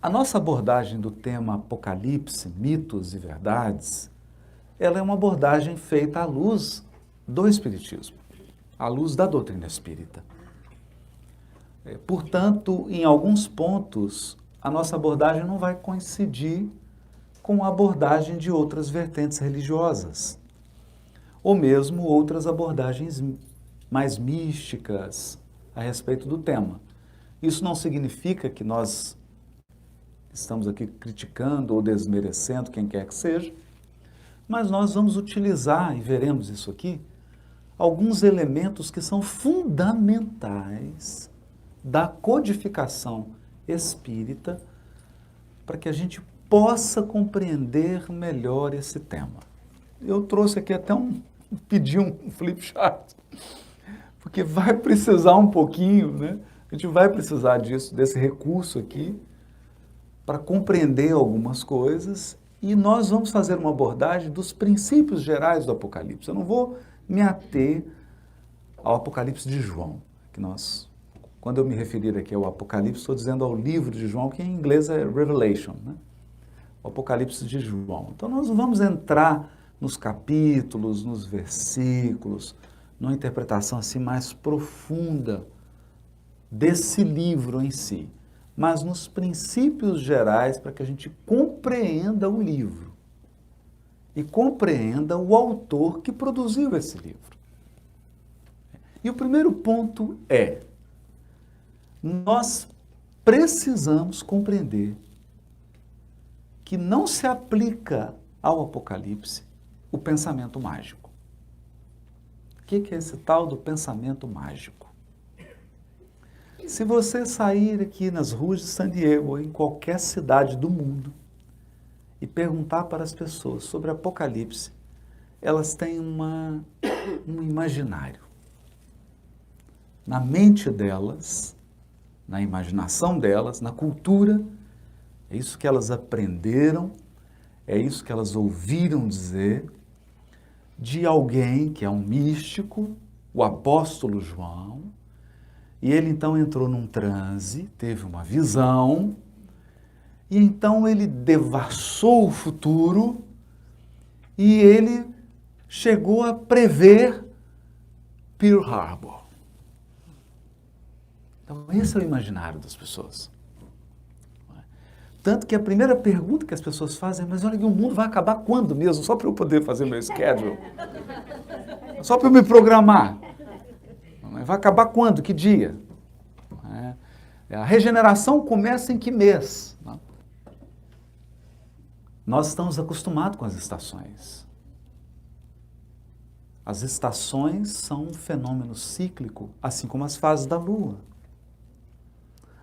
A nossa abordagem do tema Apocalipse, mitos e verdades, ela é uma abordagem feita à luz do Espiritismo, à luz da doutrina espírita. Portanto, em alguns pontos, a nossa abordagem não vai coincidir com a abordagem de outras vertentes religiosas, ou mesmo outras abordagens mais místicas a respeito do tema. Isso não significa que nós estamos aqui criticando ou desmerecendo quem quer que seja, mas nós vamos utilizar, e veremos isso aqui, alguns elementos que são fundamentais da codificação espírita para que a gente possa compreender melhor esse tema. Eu trouxe aqui até pedi um flip chart, porque vai precisar um pouquinho, né? A gente vai precisar disso, desse recurso aqui, para compreender algumas coisas, e nós vamos fazer uma abordagem dos princípios gerais do Apocalipse. Eu não vou me ater ao Apocalipse de João, que quando eu me referir aqui ao Apocalipse, estou dizendo ao livro de João, que em inglês é Revelation, né? O Apocalipse de João. Então nós vamos entrar nos capítulos, nos versículos, numa interpretação assim mais profunda desse livro em si, mas nos princípios gerais para que a gente compreenda o livro e compreenda o autor que produziu esse livro. E o primeiro ponto é: nós precisamos compreender que não se aplica ao Apocalipse o pensamento mágico. O que é esse tal do pensamento mágico? Se você sair aqui nas ruas de San Diego, ou em qualquer cidade do mundo, e perguntar para as pessoas sobre Apocalipse, elas têm um imaginário. Na mente delas, na imaginação delas, na cultura, é isso que elas aprenderam, é isso que elas ouviram dizer de alguém que é um místico, o apóstolo João, e ele então entrou num transe, teve uma visão, e então ele devassou o futuro e ele chegou a prever Pearl Harbor. Então esse é o imaginário das pessoas. Tanto que a primeira pergunta que as pessoas fazem é: mas olha, o mundo vai acabar quando mesmo? Só para eu poder fazer meu schedule. Só para eu me programar. Vai acabar quando? Que dia? A regeneração começa em que mês? Nós estamos acostumados com as estações. As estações são um fenômeno cíclico, assim como as fases da Lua.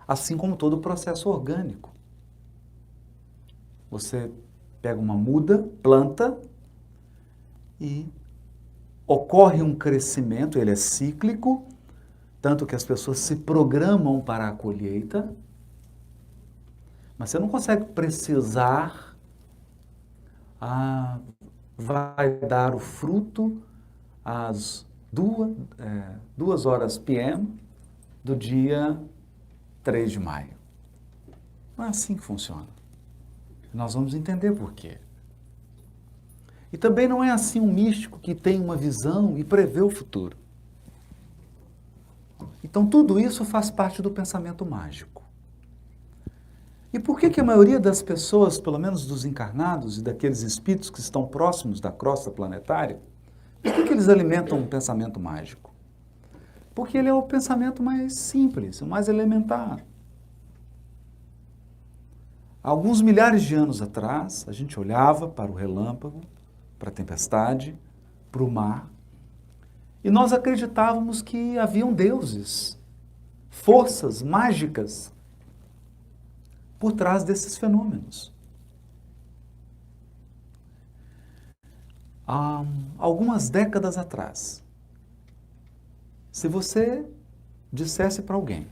Assim como todo o processo orgânico. Você pega uma muda, planta, e ocorre um crescimento, ele é cíclico, tanto que as pessoas se programam para a colheita, mas você não consegue precisar, vai dar o fruto às 2 horas p.m. do dia 3 de maio. Não é assim que funciona. Nós vamos entender por quê. E também não é assim um místico que tem uma visão e prevê o futuro. Então tudo isso faz parte do pensamento mágico. E por que a maioria das pessoas, pelo menos dos encarnados e daqueles espíritos que estão próximos da crosta planetária, por que eles alimentam um pensamento mágico? Porque ele é o pensamento mais simples, o mais elementar. Alguns milhares de anos atrás, a gente olhava para o relâmpago, para a tempestade, para o mar, e nós acreditávamos que haviam deuses, forças mágicas por trás desses fenômenos. Há algumas décadas atrás, se você dissesse para alguém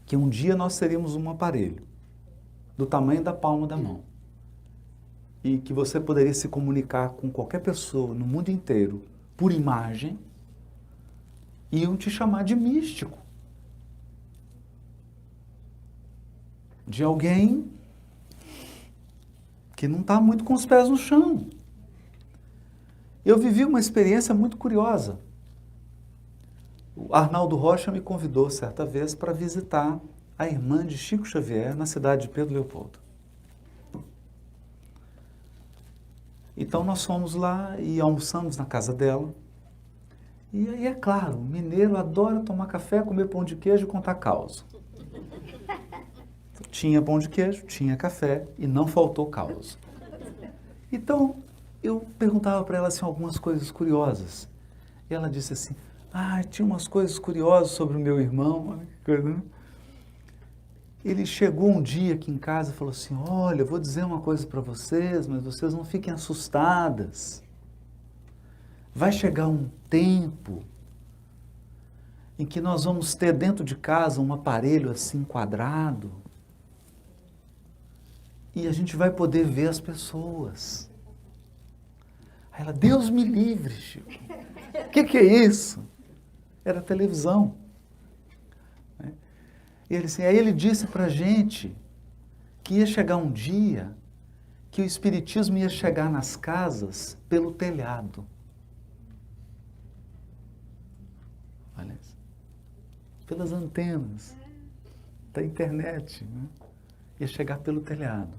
que um dia nós teríamos um aparelho do tamanho da palma da mão e que você poderia se comunicar com qualquer pessoa no mundo inteiro por imagem, iam te chamar de místico. de alguém que não está muito com os pés no chão. Eu vivi uma experiência muito curiosa. O Arnaldo Rocha me convidou certa vez para visitar a irmã de Chico Xavier na cidade de Pedro Leopoldo. Então nós fomos lá e almoçamos na casa dela. E aí, é claro, o mineiro adora tomar café, comer pão de queijo e contar causa. Tinha pão de queijo, tinha café e não faltou causa. Então, eu perguntava para ela assim, algumas coisas curiosas. E ela disse assim, tinha umas coisas curiosas sobre o meu irmão. Olha que coisa, né? Ele chegou um dia aqui em casa e falou assim, olha, eu vou dizer uma coisa para vocês, mas vocês não fiquem assustadas. Vai chegar um tempo em que nós vamos ter dentro de casa um aparelho assim quadrado e a gente vai poder ver as pessoas. Aí ela, Deus me livre, Chico. O que é isso? Era televisão. E ele, assim, aí ele disse para a gente que ia chegar um dia que o espiritismo ia chegar nas casas pelo telhado. Olha isso. Pelas antenas da internet. Né? Ia chegar pelo telhado.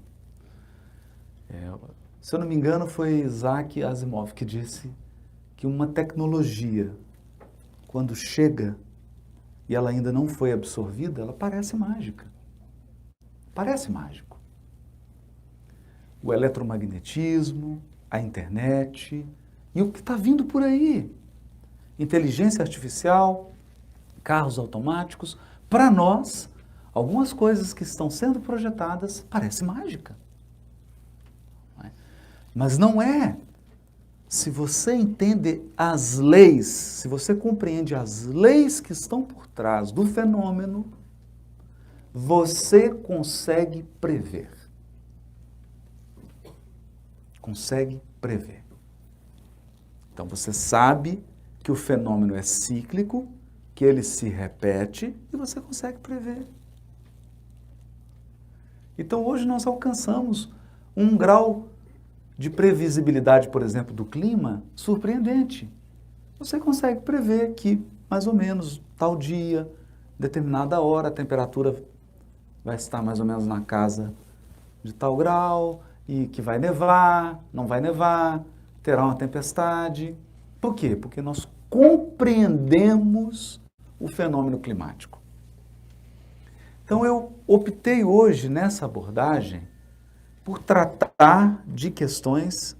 Se eu não me engano, foi Isaac Asimov que disse que uma tecnologia, quando chega e ela ainda não foi absorvida, ela parece mágica. Parece mágico. O eletromagnetismo, a internet e o que está vindo por aí. Inteligência artificial, carros automáticos. Para nós, algumas coisas que estão sendo projetadas parecem mágica. Mas não é. Se você entende as leis, se você compreende as leis que estão por trás do fenômeno, você consegue prever. Consegue prever. Então você sabe que o fenômeno é cíclico, que ele se repete e você consegue prever. Então hoje nós alcançamos um grau de previsibilidade, por exemplo, do clima, surpreendente. Você consegue prever que, mais ou menos, tal dia, determinada hora, a temperatura vai estar mais ou menos na casa de tal grau, e que vai nevar, não vai nevar, terá uma tempestade. Por quê? Porque nós compreendemos o fenômeno climático. Então eu optei hoje, nessa abordagem, por tratar de questões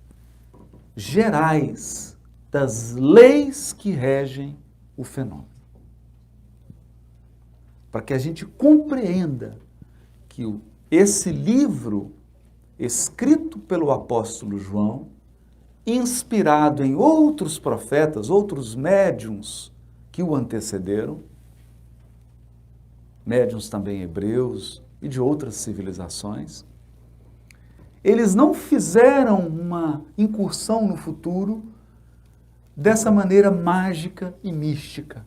gerais das leis que regem o fenômeno. Para que a gente compreenda que esse livro, escrito pelo apóstolo João, inspirado em outros profetas, outros médiuns que o antecederam, médiuns também hebreus e de outras civilizações, eles não fizeram uma incursão no futuro dessa maneira mágica e mística.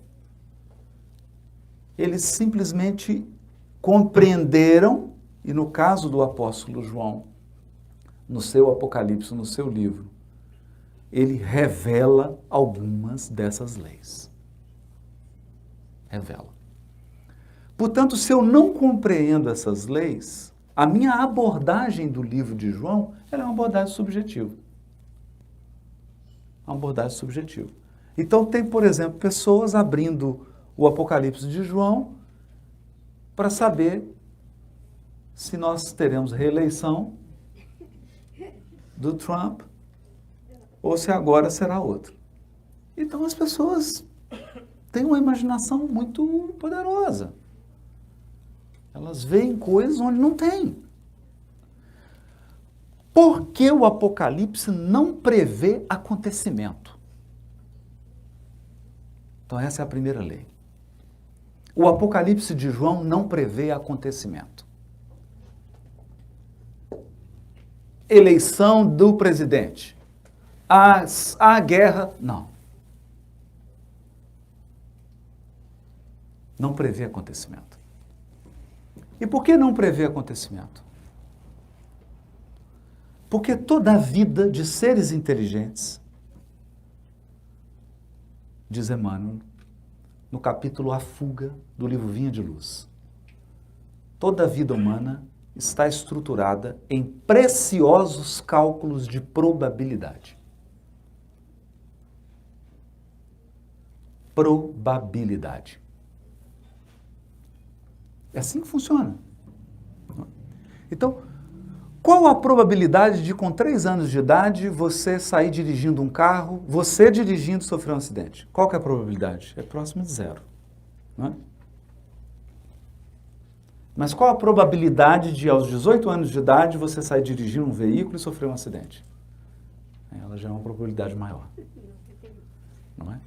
Eles simplesmente compreenderam, e no caso do apóstolo João, no seu Apocalipse, no seu livro, ele revela algumas dessas leis. Revela. Portanto, se eu não compreendo essas leis, a minha abordagem do livro de João, ela é uma abordagem subjetiva. Uma abordagem subjetiva. Então tem, por exemplo, pessoas abrindo o Apocalipse de João para saber se nós teremos reeleição do Trump ou se agora será outro. Então as pessoas têm uma imaginação muito poderosa. Elas veem coisas onde não tem. Por que o Apocalipse não prevê acontecimento? Então essa é a primeira lei. O Apocalipse de João não prevê acontecimento. Eleição do presidente. A guerra, não. Não prevê acontecimento. E por que não prever acontecimento? Porque toda a vida de seres inteligentes, diz Emmanuel, no capítulo A Fuga do livro Vinha de Luz, toda a vida humana está estruturada em preciosos cálculos de probabilidade. Probabilidade. É assim que funciona. Então, qual a probabilidade de, com 3 anos de idade, você sair dirigindo um carro, você dirigindo sofrer um acidente? Qual que é a probabilidade? É próximo de 0. Não é? Mas qual a probabilidade de, aos 18 anos de idade, você sair dirigindo um veículo e sofrer um acidente? Ela já é uma probabilidade maior. Não é?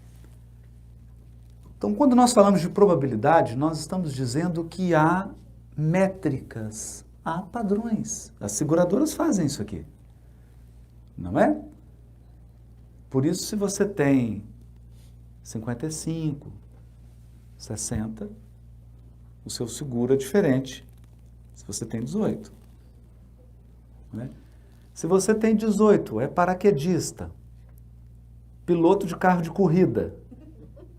Então, quando nós falamos de probabilidade, nós estamos dizendo que há métricas, há padrões. As seguradoras fazem isso aqui. Não é? Por isso, se você tem 55, 60, o seu seguro é diferente se você tem 18. Né? Se você tem 18, é paraquedista, piloto de carro de corrida,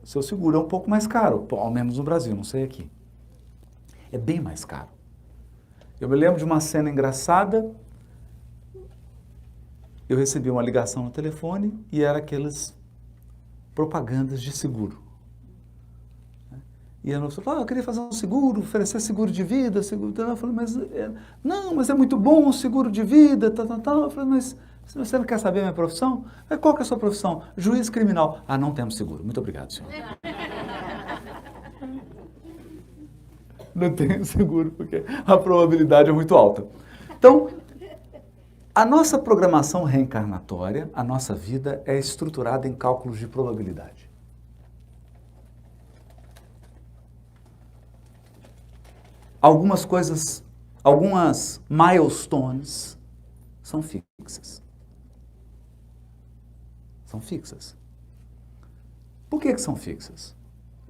o seu seguro é um pouco mais caro, ao menos no Brasil, não sei aqui. É bem mais caro. Eu me lembro de uma cena engraçada, eu recebi uma ligação no telefone e era aquelas propagandas de seguro. E a moça falou, eu queria fazer um seguro, oferecer seguro de vida, seguro... Eu falei, mas é muito bom o seguro de vida, tal. Eu falei, mas você não quer saber a minha profissão? Qual que é a sua profissão? Juiz criminal. Ah, não temos seguro. Muito obrigado, senhor. Não tenho seguro, porque a probabilidade é muito alta. Então, a nossa programação reencarnatória, a nossa vida, é estruturada em cálculos de probabilidade. Algumas coisas, algumas milestones são fixas. São fixas. Por que são fixas?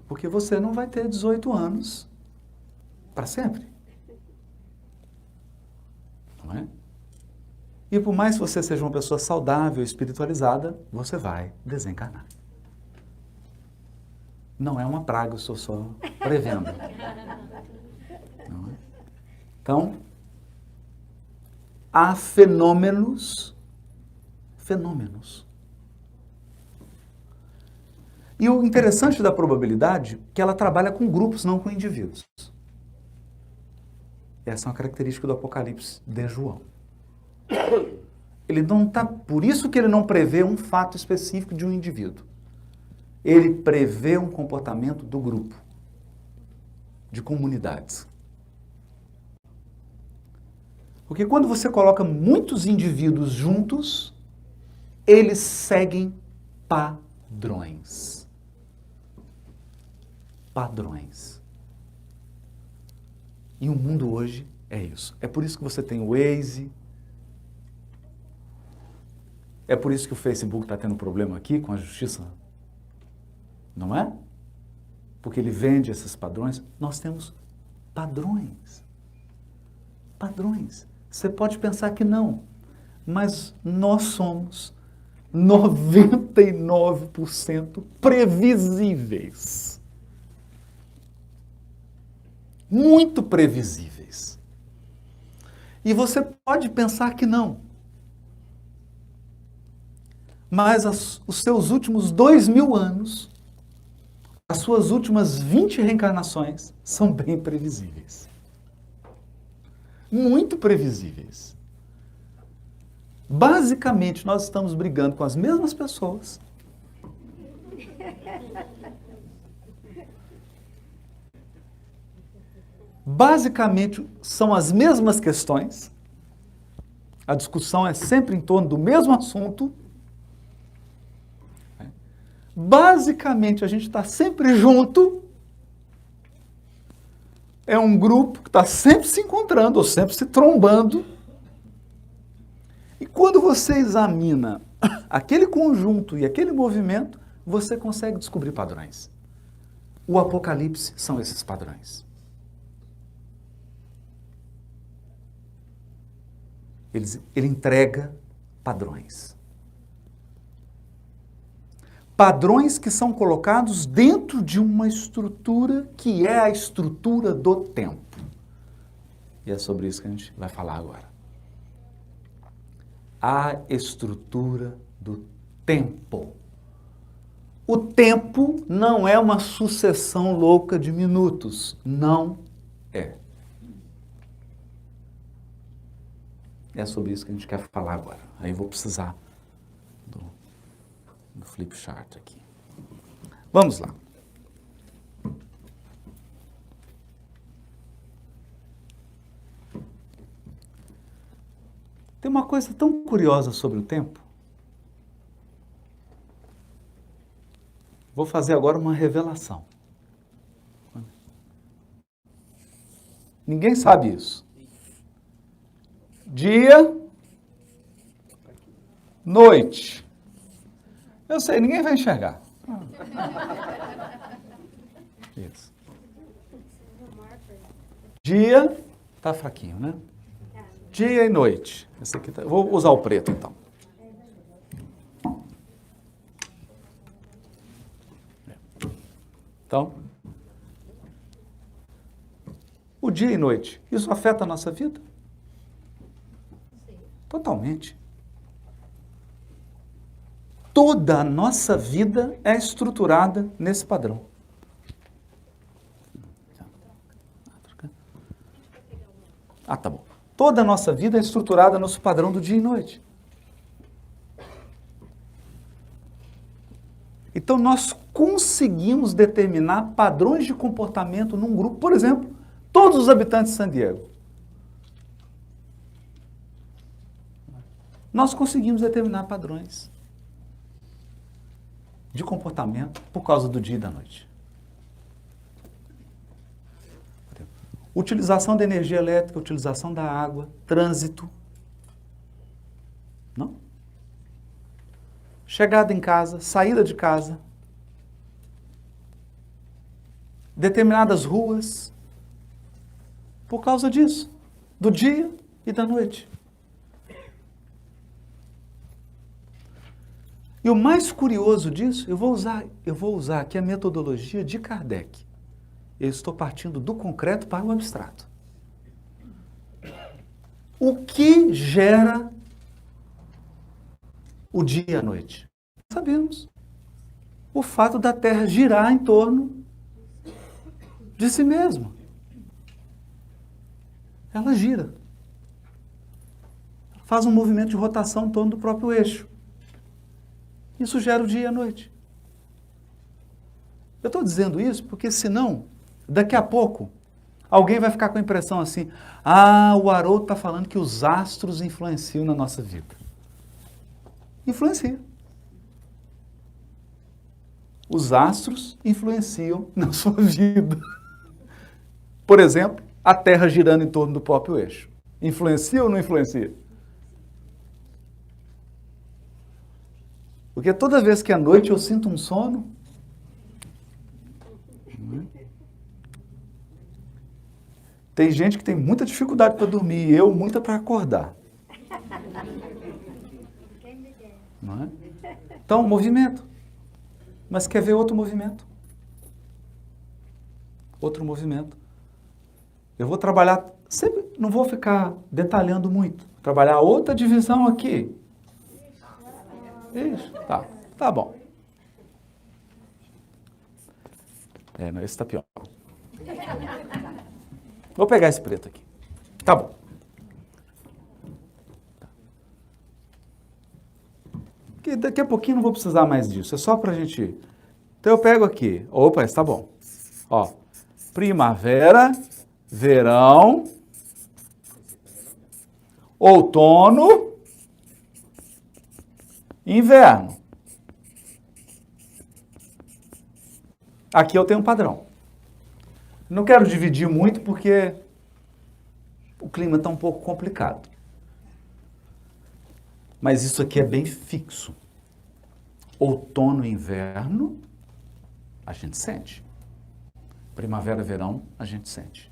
Porque você não vai ter 18 anos para sempre. Não é? E por mais que você seja uma pessoa saudável, espiritualizada, você vai desencarnar. Não é uma praga, eu estou só prevendo. Não é? Então, há fenômenos. E o interessante da probabilidade é que ela trabalha com grupos, não com indivíduos. Essa é uma característica do Apocalipse de João. Ele não tá, por isso que ele não prevê um fato específico de um indivíduo. Ele prevê um comportamento do grupo, de comunidades. Porque quando você coloca muitos indivíduos juntos, eles seguem padrões. Padrões. E o mundo hoje é isso. É por isso que você tem o Waze. É por isso que o Facebook está tendo problema aqui com a justiça. Não é? Porque ele vende esses padrões. Nós temos padrões. Padrões. Você pode pensar que não, mas nós somos 99% previsíveis. Muito previsíveis. E você pode pensar que não. Mas os seus últimos 2000 anos, as suas últimas 20 reencarnações são bem previsíveis. Muito previsíveis. Basicamente, nós estamos brigando com as mesmas pessoas. Basicamente, são as mesmas questões. A discussão é sempre em torno do mesmo assunto. Basicamente, a gente está sempre junto. É um grupo que está sempre se encontrando, ou sempre se trombando. E quando você examina aquele conjunto e aquele movimento, você consegue descobrir padrões. O Apocalipse são esses padrões. Ele entrega padrões. Padrões que são colocados dentro de uma estrutura que é a estrutura do tempo. E é sobre isso que a gente vai falar agora. A estrutura do tempo. O tempo não é uma sucessão louca de minutos. Não é. É sobre isso que a gente quer falar agora. Aí eu vou precisar do flip chart aqui. Vamos lá. Tem uma coisa tão curiosa sobre o tempo. Vou fazer agora uma revelação. Ninguém sabe isso. Dia, noite. Eu sei, ninguém vai enxergar. Isso. Dia, tá fraquinho, né? Dia e noite. Esse aqui tá, vou usar o preto, então. Então, o dia e noite, isso afeta a nossa vida? Totalmente. Toda a nossa vida é estruturada nesse padrão. Ah, tá bom. Toda a nossa vida é estruturada no padrão do dia e noite. Então, nós conseguimos determinar padrões de comportamento num grupo. Por exemplo, todos os habitantes de San Diego. Nós conseguimos determinar padrões de comportamento por causa do dia e da noite. Utilização da energia elétrica, utilização da água, trânsito. Não? Chegada em casa, saída de casa. Determinadas ruas. Por causa disso. Do dia e da noite. E o mais curioso disso, eu vou usar aqui a metodologia de Kardec. Eu estou partindo do concreto para o abstrato. O que gera o dia e a noite? Sabemos. O fato da Terra girar em torno de si mesma. Ela gira. Faz um movimento de rotação em torno do próprio eixo. Isso gera o dia e a noite. Eu estou dizendo isso porque, senão, daqui a pouco, alguém vai ficar com a impressão assim, o Haroldo está falando que os astros influenciam na nossa vida. Influencia. Os astros influenciam na sua vida. Por exemplo, a Terra girando em torno do próprio eixo. Influencia ou não influencia? Porque toda vez que é noite eu sinto um sono. Tem gente que tem muita dificuldade para dormir e eu muita para acordar. Não é? Então, movimento. Mas quer ver outro movimento? Outro movimento. Eu vou trabalhar, sempre não vou ficar detalhando muito. Trabalhar outra divisão aqui. Isso, tá bom. Não, esse tá pior. Vou pegar esse preto aqui. Tá bom. Porque daqui a pouquinho não vou precisar mais disso. É só pra gente... Então eu pego aqui. Opa, esse tá bom. Ó, primavera, verão, outono, inverno. Aqui eu tenho um padrão. Não quero dividir muito porque o clima está um pouco complicado. Mas isso aqui é bem fixo. Outono e inverno, a gente sente. Primavera e verão, a gente sente.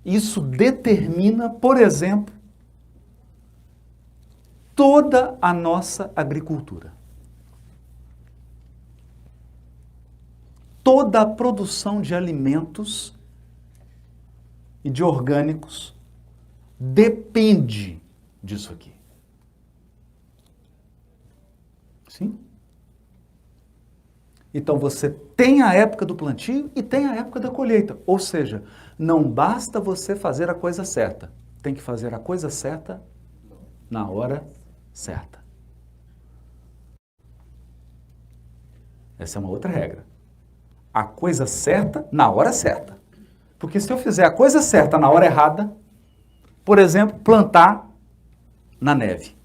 Isso determina, por exemplo, toda a nossa agricultura. Toda a produção de alimentos e de orgânicos depende disso aqui. Sim? Então você tem a época do plantio e tem a época da colheita. Ou seja, não basta você fazer a coisa certa. Tem que fazer a coisa certa na hora certa. Essa é uma outra regra. A coisa certa na hora certa. Porque se eu fizer a coisa certa na hora errada, por exemplo, plantar na neve.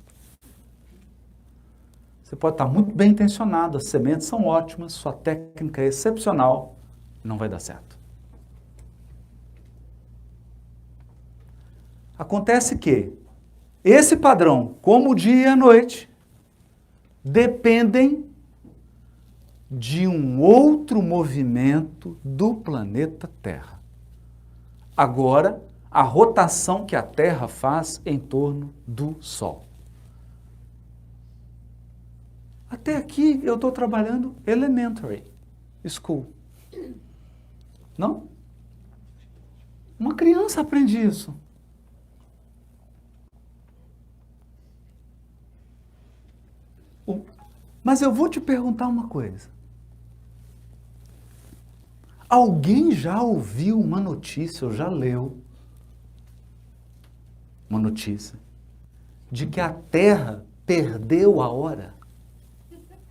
Você pode estar muito bem intencionado, as sementes são ótimas, sua técnica é excepcional, não vai dar certo. Acontece que esse padrão, como o dia e a noite, dependem de um outro movimento do planeta Terra. Agora, a rotação que a Terra faz em torno do Sol. Até aqui eu estou trabalhando elementary school. Não? Uma criança aprende isso. Mas eu vou te perguntar uma coisa. Alguém já ouviu uma notícia, ou já leu uma notícia, de que a Terra perdeu a hora?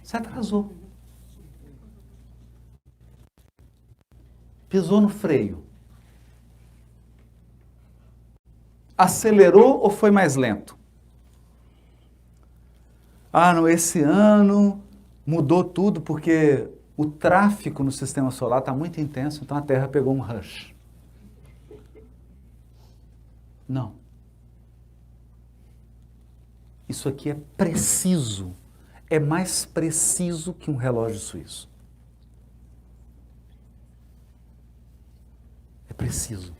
Se atrasou. Pisou no freio. Acelerou ou foi mais lento? Ah, não, esse ano mudou tudo porque o tráfego no sistema solar está muito intenso, então a Terra pegou um rush. Não. Isso aqui é preciso. É mais preciso que um relógio suíço. É preciso.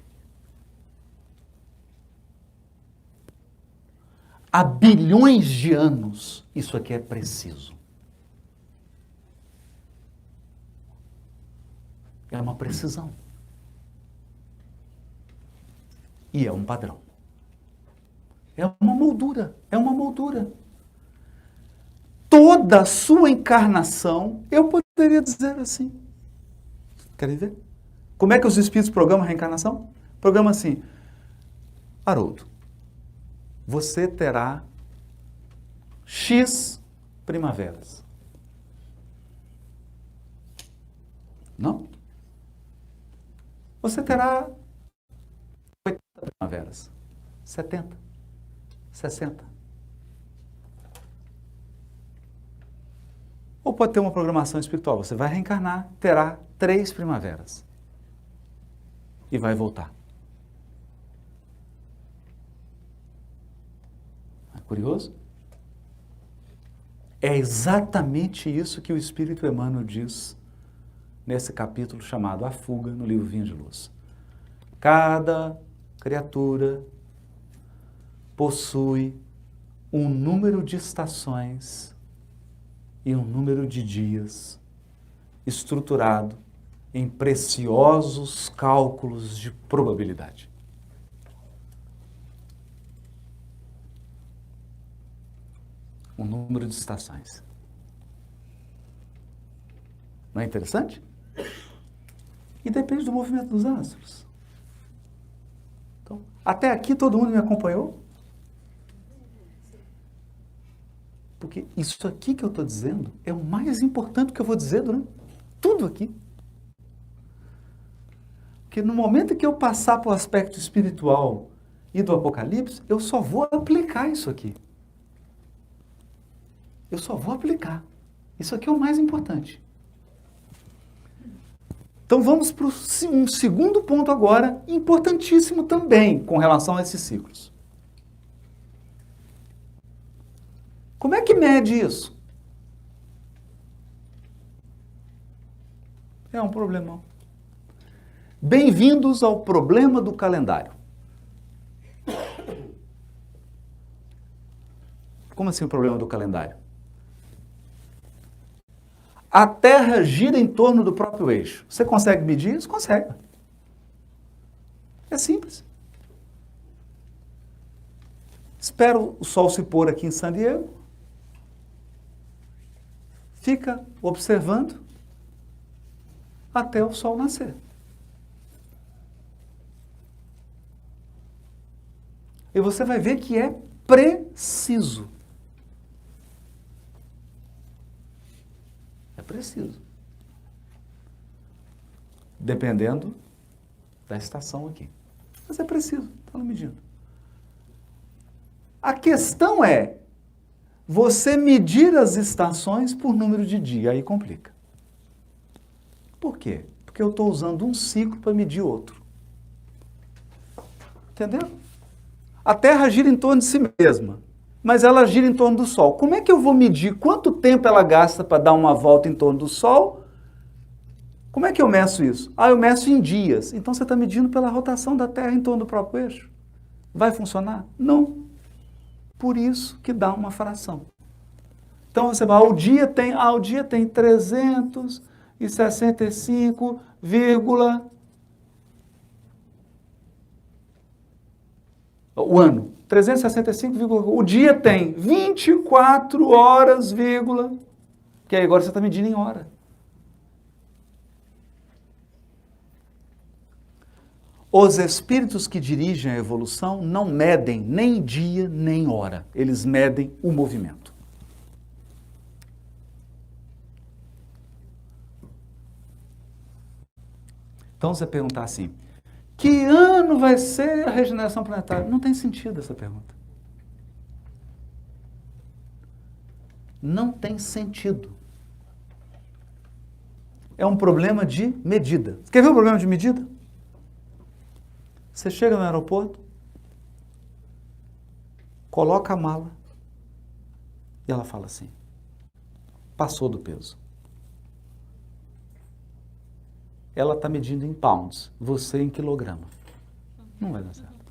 Há bilhões de anos, isso aqui é preciso. É uma precisão. E é um padrão. É uma moldura. É uma moldura. Toda a sua encarnação, eu poderia dizer assim. Querem ver? Como é que os espíritos programam a reencarnação? Programa assim. Haroldo, você terá X primaveras. Não? Você terá 80 primaveras, 70, 60. Ou pode ter uma programação espiritual. Você vai reencarnar, terá 3 primaveras. E vai voltar. É curioso? É exatamente isso que o Espírito Emmanuel diz nesse capítulo chamado A Fuga, no livro Vinha de Luz. Cada criatura possui um número de estações e um número de dias estruturado em preciosos cálculos de probabilidade. Um número de estações. Não é interessante? E depende do movimento dos astros. Então, até aqui todo mundo me acompanhou? Porque isso aqui que eu estou dizendo é o mais importante que eu vou dizer durante tudo aqui. Porque no momento que eu passar para o aspecto espiritual e do Apocalipse, eu só vou aplicar isso aqui. Eu só vou aplicar. Isso aqui é o mais importante. Então vamos para um segundo ponto agora, importantíssimo também com relação a esses ciclos. Como é que mede isso? É um problemão. Bem-vindos ao problema do calendário. Como assim o problema do calendário? A Terra gira em torno do próprio eixo. Você consegue medir isso? Consegue. É simples. Espero o sol se pôr aqui em San Diego. Fica observando até o sol nascer. E você vai ver que é preciso. É preciso. Dependendo da estação aqui. Mas é preciso, está medindo. A questão é você medir as estações por número de dia, aí complica. Por quê? Porque eu estou usando um ciclo para medir outro. Entendeu? A Terra gira em torno de si mesma, mas ela gira em torno do Sol. Como é que eu vou medir quanto tempo ela gasta para dar uma volta em torno do Sol? Como é que eu meço isso? Eu meço em dias. Então você está medindo pela rotação da Terra em torno do próprio eixo. Vai funcionar? Não. Por isso que dá uma fração. Então você vai, o dia tem 365, o ano, 365, o dia tem 24 horas, que aí agora você está medindo em hora. Os espíritos que dirigem a evolução não medem nem dia nem hora, eles medem o movimento. Então você perguntar assim, que ano vai ser a regeneração planetária? Não tem sentido essa pergunta. Não tem sentido. É um problema de medida. Quer ver o problema de medida? Você chega no aeroporto, coloca a mala e ela fala assim, passou do peso. Ela está medindo em pounds, você em quilograma. Não vai dar certo.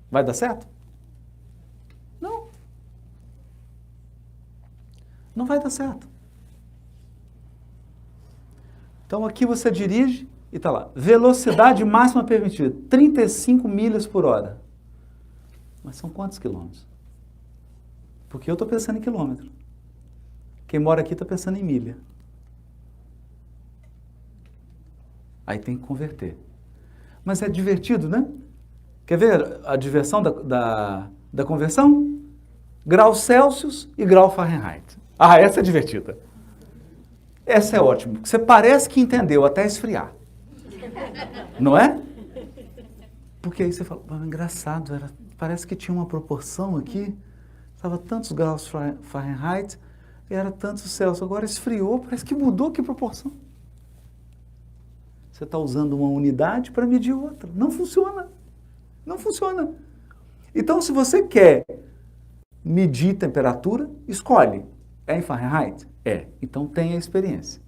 Vai dar certo? Não. Não vai dar certo. Então aqui você dirige e está lá, velocidade máxima permitida, 35 milhas por hora. Mas são quantos quilômetros? Porque eu estou pensando em quilômetro. Quem mora aqui está pensando em milha. Aí tem que converter. Mas é divertido, né? Quer ver a diversão da conversão? Grau Celsius e grau Fahrenheit. Essa é divertida. Essa é ótima. Você parece que entendeu até esfriar. Não é? Porque aí você fala, engraçado, parece que tinha uma proporção aqui, estava tantos graus Fahrenheit e era tantos Celsius. Agora esfriou, parece que mudou que proporção. Você está usando uma unidade para medir outra. Não funciona. Não funciona. Então, se você quer medir temperatura, escolhe. É em Fahrenheit? É. Então, tenha experiência.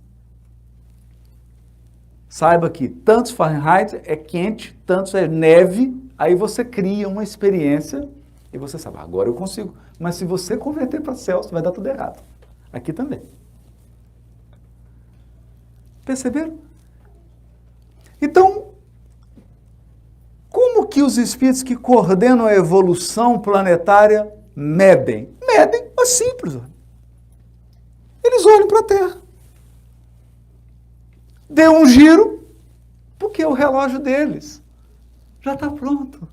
Saiba que tantos Fahrenheit é quente, tantos é neve, aí você cria uma experiência e você sabe, agora eu consigo. Mas se você converter para Celsius, vai dar tudo errado. Aqui também. Perceberam? Então, como que os espíritos que coordenam a evolução planetária medem? Medem, é simples. Eles olham para a Terra. Dê um giro, porque o relógio deles já está pronto.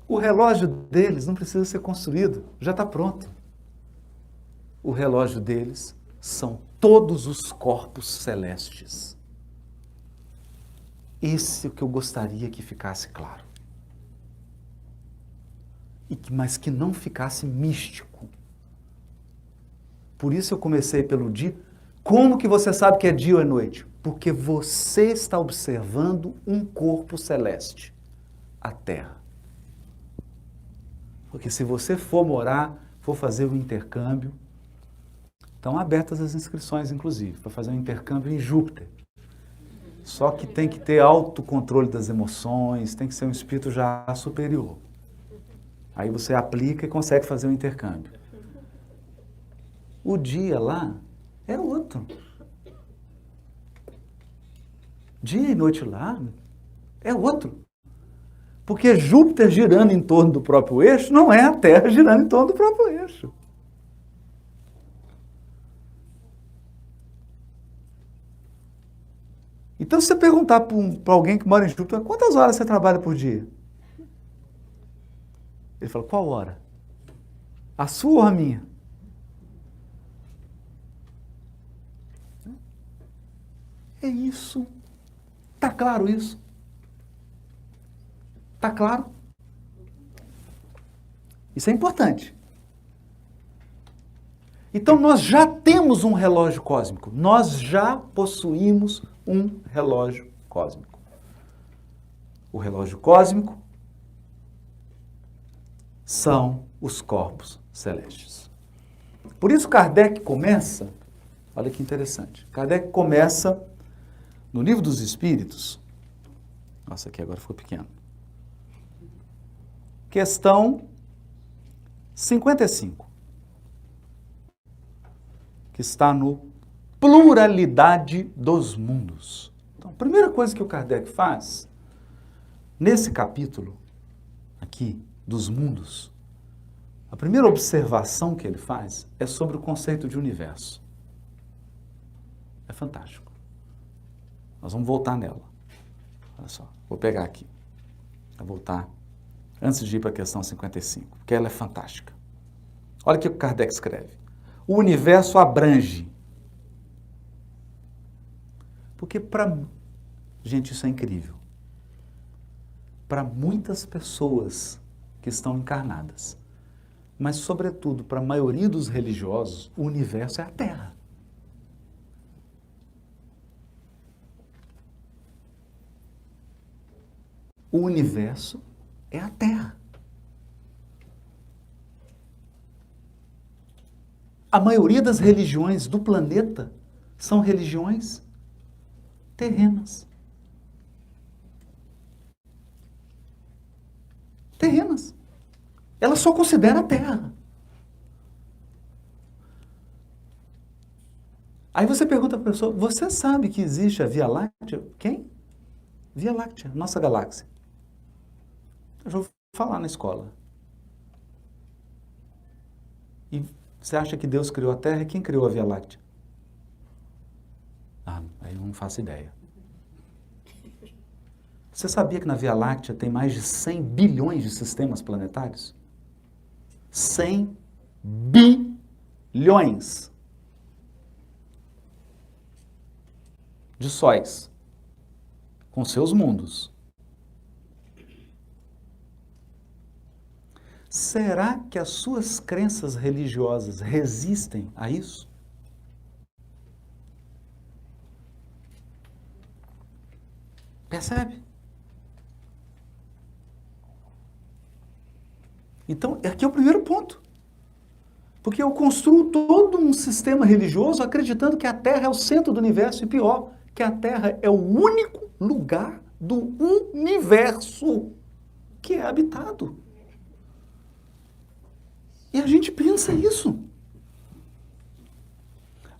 O relógio deles não precisa ser construído, já está pronto. O relógio deles são todos os corpos celestes. Esse é o que eu gostaria que ficasse claro. Mas que não ficasse místico. Por isso eu comecei pelo dia. Como que você sabe que é dia ou é noite? Porque você está observando um corpo celeste, a Terra. Porque se você for morar, for fazer o intercâmbio, estão abertas as inscrições, inclusive, para fazer um intercâmbio em Júpiter. Só que tem que ter autocontrole das emoções, tem que ser um espírito já superior. Aí você aplica e consegue fazer o intercâmbio. O dia lá é outro. Dia e noite lá é outro. Porque Júpiter girando em torno do próprio eixo não é a Terra girando em torno do próprio eixo. Então, se você perguntar para alguém que mora em Júpiter, quantas horas você trabalha por dia? Ele fala, qual hora? A sua ou a minha? É isso. Tá claro isso? Tá claro? Isso é importante. Então, nós já temos um relógio cósmico. Nós já possuímos um relógio cósmico. O relógio cósmico são os corpos celestes. Por isso Kardec começa, olha que interessante, Kardec começa no Livro dos Espíritos, nossa, aqui agora ficou pequeno, questão 55, que está no Pluralidade dos Mundos. Então, a primeira coisa que o Kardec faz, nesse capítulo aqui, dos mundos, a primeira observação que ele faz é sobre o conceito de universo. É fantástico. Nós vamos voltar nela. Olha só, vou pegar aqui. Vou voltar antes de ir para a questão 55, porque ela é fantástica. Olha o que o Kardec escreve. O universo abrange. Porque gente, isso é incrível. Para muitas pessoas que estão encarnadas, mas, sobretudo, para a maioria dos religiosos, o universo é a Terra. O universo é a Terra. A maioria das religiões do planeta são religiões terrenas. Terrenas. Ela só considera a Terra. Aí você pergunta para a pessoa, você sabe que existe a Via Láctea? Quem? Via Láctea, nossa galáxia. Eu já vou falar na escola. E você acha que Deus criou a Terra e quem criou a Via Láctea? Ah, aí eu não faço ideia. Você sabia que na Via Láctea tem mais de 100 bilhões de sistemas planetários? 100 bilhões de sóis, com seus mundos. Será que as suas crenças religiosas resistem a isso? Percebe? Então, aqui é o primeiro ponto. Porque eu construo todo um sistema religioso acreditando que a Terra é o centro do universo e pior, que a Terra é o único lugar do universo que é habitado. E a gente pensa isso.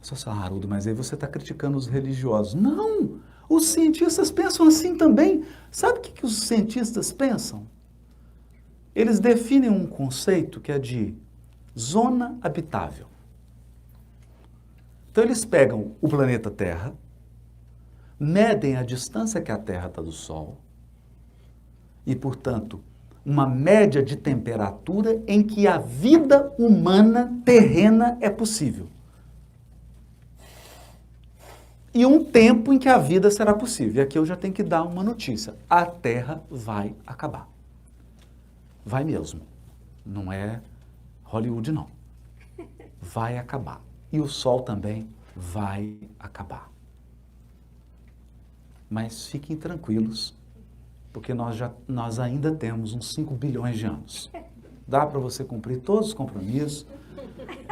Só fala, Haroldo, mas aí você está criticando os religiosos. Não! Os cientistas pensam assim também. Sabe o que os cientistas pensam? Eles definem um conceito que é de zona habitável. Então eles pegam o planeta Terra, medem a distância que a Terra está do Sol e, portanto, uma média de temperatura em que a vida humana terrena é possível. E um tempo em que a vida será possível. E aqui eu já tenho que dar uma notícia. A Terra vai acabar. Vai mesmo. Não é Hollywood, não. Vai acabar. E o Sol também vai acabar. Mas fiquem tranquilos, porque nós ainda temos uns 5 bilhões de anos. Dá para você cumprir todos os compromissos,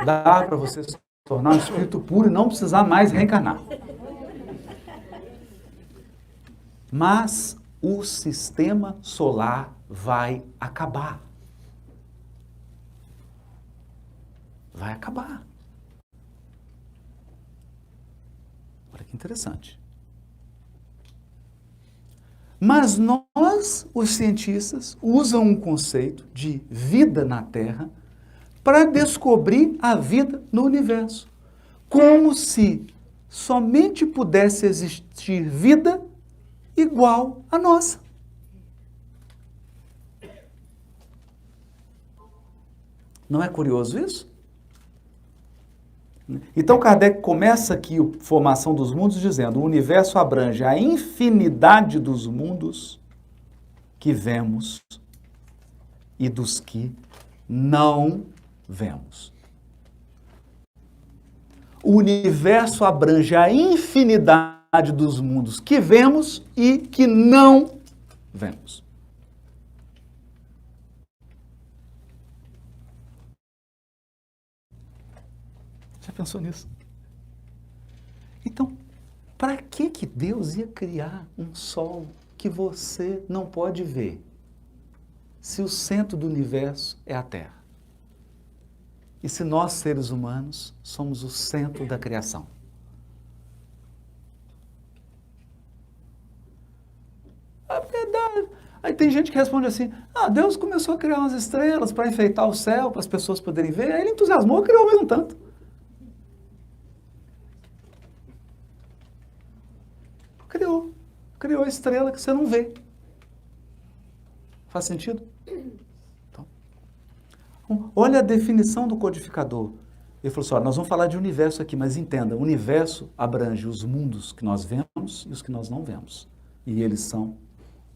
dá para você se tornar um espírito puro e não precisar mais reencarnar. Mas o sistema solar vai acabar. vai acabar. Olha que interessante. Mas nós, os cientistas, usam um conceito de vida na Terra para descobrir a vida no universo. Como se somente pudesse existir vida igual à nossa. Não é curioso isso? Então Kardec começa aqui a formação dos mundos dizendo: o universo abrange a infinidade dos mundos que vemos e dos que não vemos. O universo abrange a infinidade dos mundos que vemos e que não vemos. Já pensou nisso? Então, para que Deus ia criar um sol que você não pode ver, se o centro do universo é a Terra? E se nós, seres humanos, somos o centro da criação? É verdade. Aí tem gente que responde assim: Deus começou a criar umas estrelas para enfeitar o céu, para as pessoas poderem ver. Aí ele entusiasmou e criou ao mesmo tanto. Criou a estrela que você não vê. Faz sentido? Então, olha a definição do codificador. Ele falou assim: nós vamos falar de universo aqui, mas entenda, o universo abrange os mundos que nós vemos e os que nós não vemos. E eles são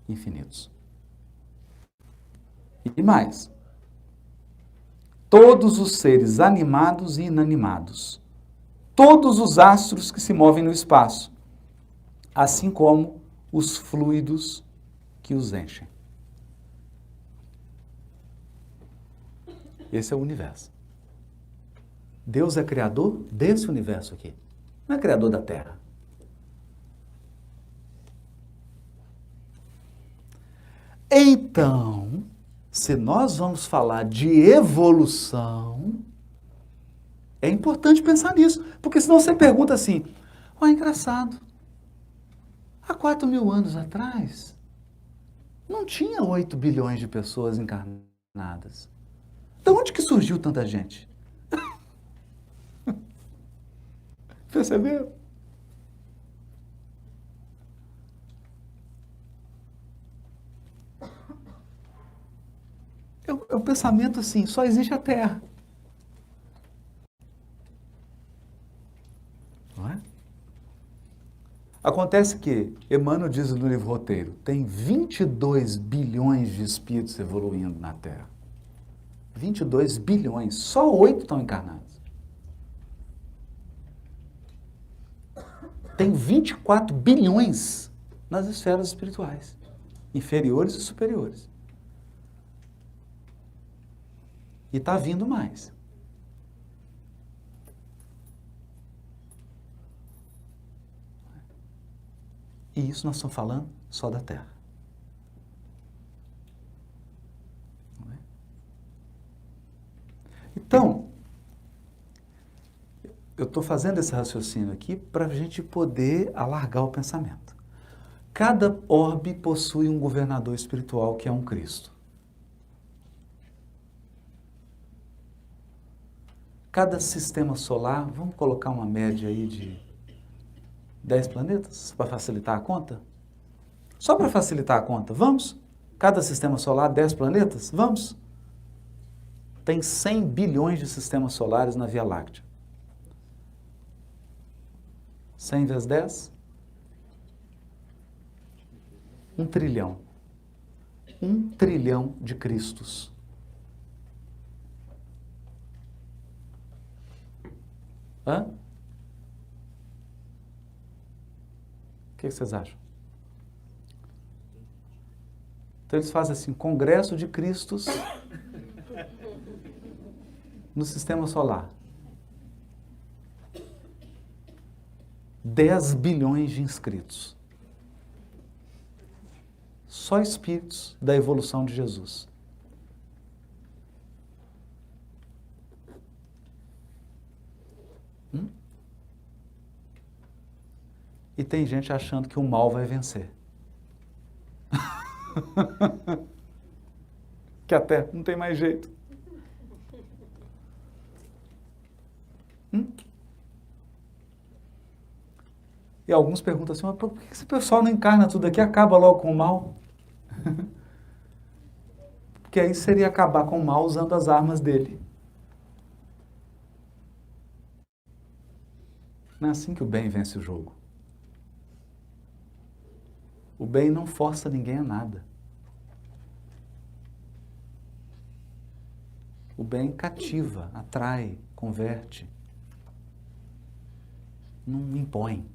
infinitos. E mais, todos os seres animados e inanimados, todos os astros que se movem no espaço, assim como os fluidos que os enchem. Esse é o universo. Deus é criador desse universo aqui. Não é criador da Terra. Então, se nós vamos falar de evolução, é importante pensar nisso. Porque senão você pergunta assim: engraçado, há 4.000 anos atrás, não tinha 8 bilhões de pessoas encarnadas. De onde que surgiu tanta gente? Percebeu? É um pensamento assim: só existe a Terra. Não é? Acontece que, Emmanuel diz no livro Roteiro, tem 22 bilhões de espíritos evoluindo na Terra. 22 bilhões, só 8 estão encarnados. Tem 24 bilhões nas esferas espirituais, inferiores e superiores. E está vindo mais. E isso nós estamos falando só da Terra. Não é? Então, eu estou fazendo esse raciocínio aqui para a gente poder alargar o pensamento. Cada orbe possui um governador espiritual que é um Cristo. Cada sistema solar, vamos colocar uma média aí de 10 planetas para facilitar a conta? Só para facilitar a conta, vamos? Cada sistema solar, 10 planetas? Vamos? Tem 100 bilhões de sistemas solares na Via Láctea. 100 vezes 10? 1 trilhão. 1 trilhão de Cristos. Hã? O que vocês acham? Então eles fazem assim: Congresso de Cristos no Sistema Solar. 10 bilhões de inscritos. Só espíritos da evolução de Jesus. E tem gente achando que o mal vai vencer. Que até não tem mais jeito. E alguns perguntam assim, mas por que esse pessoal não encarna tudo aqui e acaba logo com o mal? Porque aí seria acabar com o mal usando as armas dele. Não é assim que o bem vence o jogo. O bem não força ninguém a nada. O bem cativa, atrai, converte. Não impõe.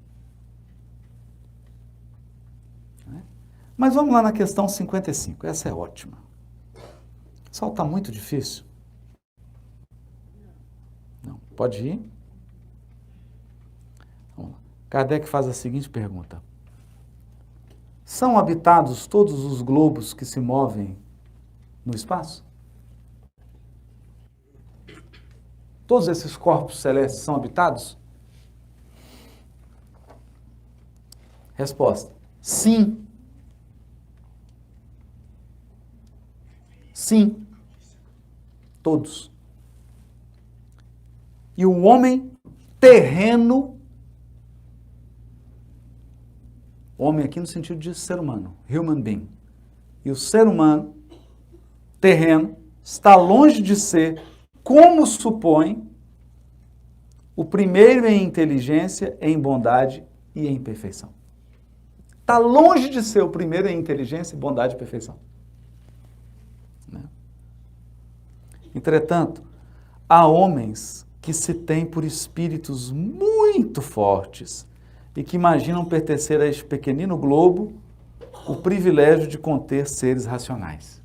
Mas vamos lá na questão 55. Essa é ótima. Só está muito difícil? Não. Pode ir? Vamos lá. Kardec faz a seguinte pergunta. São habitados todos os globos que se movem no espaço? Todos esses corpos celestes são habitados? Resposta. Sim. Sim. Todos. E o homem terreno, homem aqui no sentido de ser humano, human being, e o ser humano terreno está longe de ser, como supõe, o primeiro em inteligência, em bondade e em perfeição. Está longe de ser o primeiro em inteligência, bondade e perfeição. Entretanto, há homens que se têm por espíritos muito fortes e que imaginam pertencer a este pequenino globo o privilégio de conter seres racionais.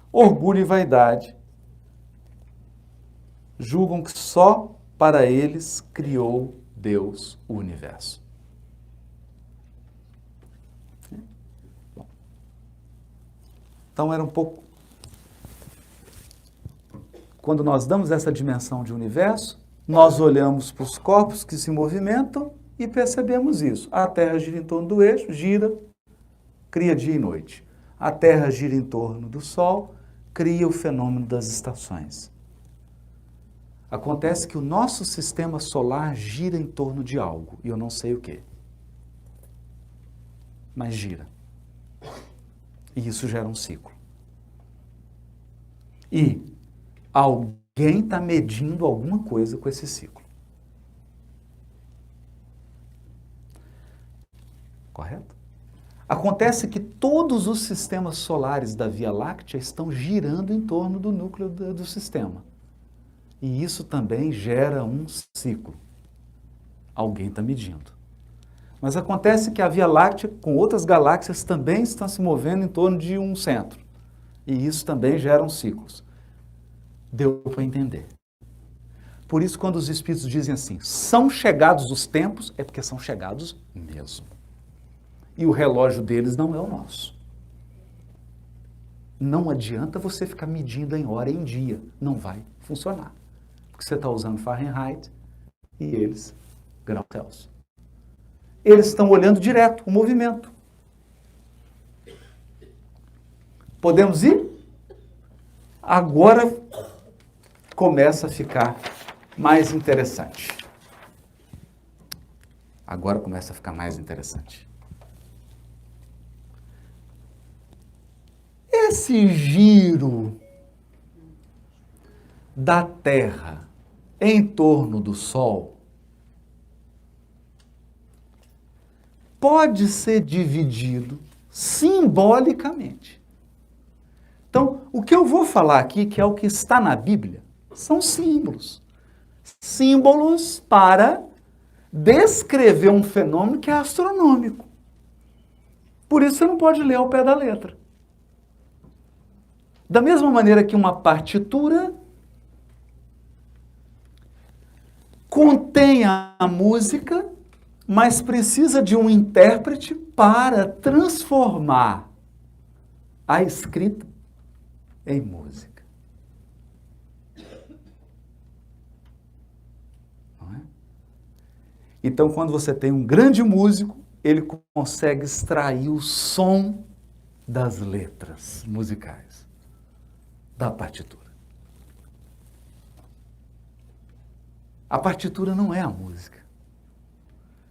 Orgulho e vaidade julgam que só para eles criou Deus o universo. Então era um pouco... Quando nós damos essa dimensão de universo, nós olhamos para os corpos que se movimentam e percebemos isso. A Terra gira em torno do eixo, gira, cria dia e noite. A Terra gira em torno do Sol, cria o fenômeno das estações. Acontece que o nosso sistema solar gira em torno de algo, e eu não sei o quê. Mas gira. E isso gera um ciclo. E alguém está medindo alguma coisa com esse ciclo. Correto? Acontece que todos os sistemas solares da Via Láctea estão girando em torno do núcleo do sistema. E isso também gera um ciclo. Alguém está medindo. Mas acontece que a Via Láctea, com outras galáxias, também está se movendo em torno de um centro. E isso também gera ciclos. Deu para entender. Por isso, quando os espíritos dizem assim, são chegados os tempos, é porque são chegados mesmo. E o relógio deles não é o nosso. Não adianta você ficar medindo em hora e em dia. Não vai funcionar. Porque você está usando Fahrenheit e eles, graus Celsius. Eles estão olhando direto o movimento. Podemos ir? Agora começa a ficar mais interessante. Agora começa a ficar mais interessante. Esse giro da Terra em torno do Sol pode ser dividido simbolicamente. Então, o que eu vou falar aqui, que é o que está na Bíblia, são símbolos. Símbolos para descrever um fenômeno que é astronômico. Por isso você não pode ler ao pé da letra. Da mesma maneira que uma partitura contém a música, mas precisa de um intérprete para transformar a escrita em música. Então, quando você tem um grande músico, ele consegue extrair o som das letras musicais, da partitura. A partitura não é a música.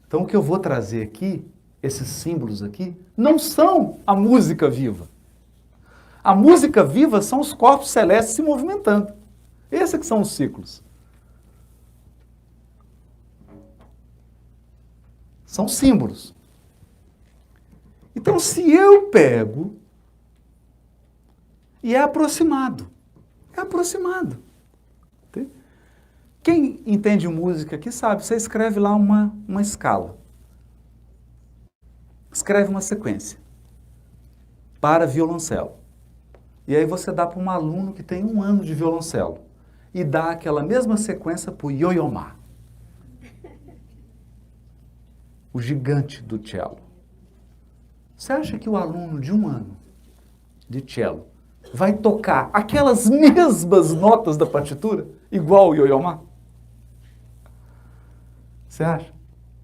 Então, o que eu vou trazer aqui, esses símbolos aqui, não são a música viva. A música viva são os corpos celestes se movimentando. Esses que são os ciclos. São símbolos. Então, se eu pego e é aproximado. Quem entende música aqui sabe, você escreve lá uma escala. Escreve uma sequência para violoncelo. E aí você dá para um aluno que tem 1 ano de violoncelo e dá aquela mesma sequência para o Yo-Yo Ma, o gigante do cello. Você acha que o aluno de 1 ano de cello vai tocar aquelas mesmas notas da partitura igual o Yo-Yo Ma? Você acha?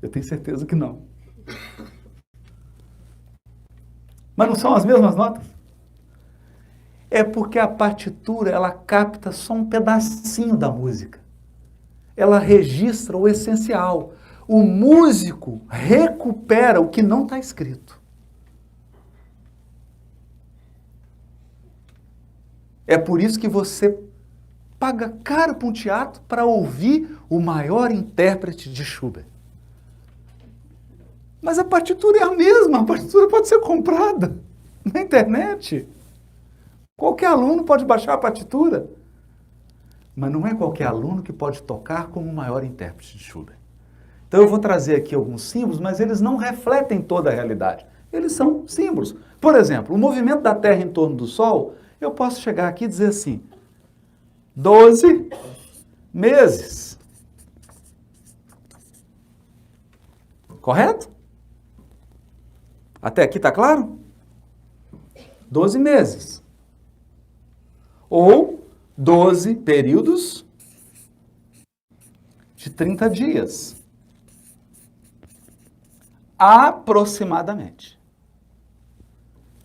Eu tenho certeza que não. Mas não são as mesmas notas? É porque a partitura, ela capta só um pedacinho da música. Ela registra o essencial. O músico recupera o que não está escrito. É por isso que você paga caro para um teatro para ouvir o maior intérprete de Schubert. Mas a partitura é a mesma, a partitura pode ser comprada na internet. Qualquer aluno pode baixar a partitura. Mas não é qualquer aluno que pode tocar como o maior intérprete de Schubert. Então eu vou trazer aqui alguns símbolos, mas eles não refletem toda a realidade. Eles são símbolos. Por exemplo, o movimento da Terra em torno do Sol, eu posso chegar aqui e dizer assim, 12 meses. Correto? Até aqui está claro? 12 meses. Ou 12 períodos de 30 dias. Aproximadamente.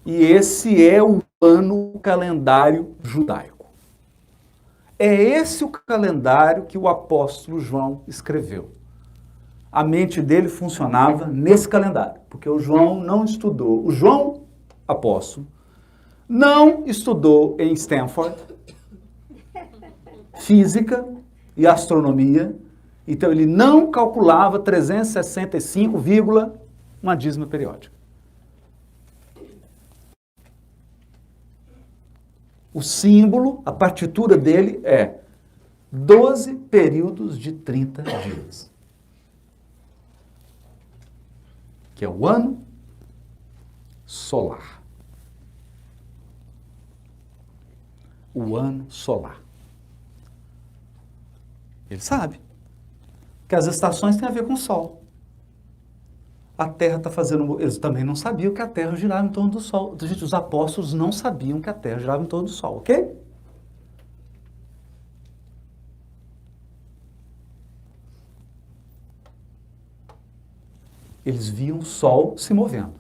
E esse é o ano calendário judaico. É esse o calendário que o apóstolo João escreveu. A mente dele funcionava nesse calendário, porque o João não estudou. O João, apóstolo, não estudou em Stanford física e astronomia, então ele não calculava 365, uma dízima periódica. O símbolo, a partitura dele é 12 períodos de 30 dias. Que é o ano solar. O ano solar. Ele sabe que as estações têm a ver com o Sol. A Terra está fazendo... Eles também não sabiam que a Terra girava em torno do Sol. Gente, os apóstolos não sabiam que a Terra girava em torno do Sol, ok? Eles viam o Sol se movendo.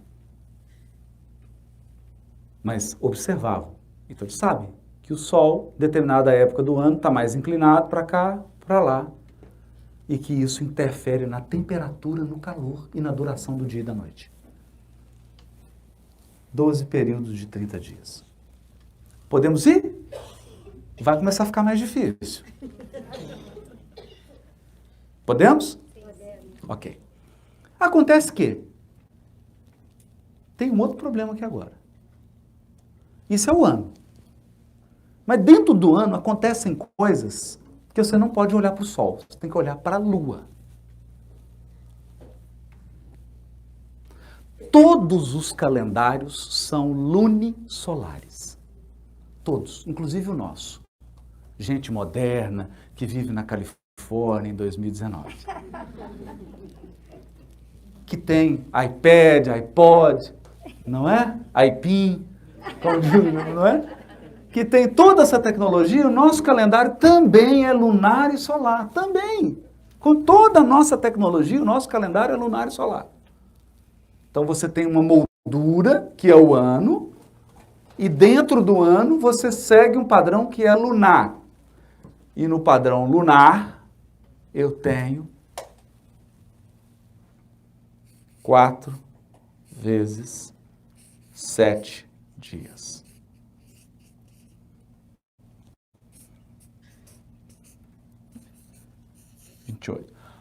Mas observavam. Então eles sabem que o Sol, em determinada época do ano, está mais inclinado para cá, para lá. E que isso interfere na temperatura, no calor e na duração do dia e da noite. 12 períodos de 30 dias. Podemos ir? Vai começar a ficar mais difícil. Podemos? Ok. Acontece que tem um outro problema aqui agora. Isso é o ano. Mas dentro do ano acontecem coisas que você não pode olhar para o Sol, você tem que olhar para a Lua. Todos os calendários são lunisolares. Todos, inclusive o nosso. Gente moderna que vive na Califórnia em 2019. Que tem iPad, iPod, não é? iPin, não é? Que tem toda essa tecnologia, o nosso calendário também é lunar e solar, também. Com toda a nossa tecnologia, o nosso calendário é lunar e solar. Então você tem uma moldura, que é o ano, e dentro do ano você segue um padrão que é lunar. E no padrão lunar, eu tenho 4 vezes 7 dias.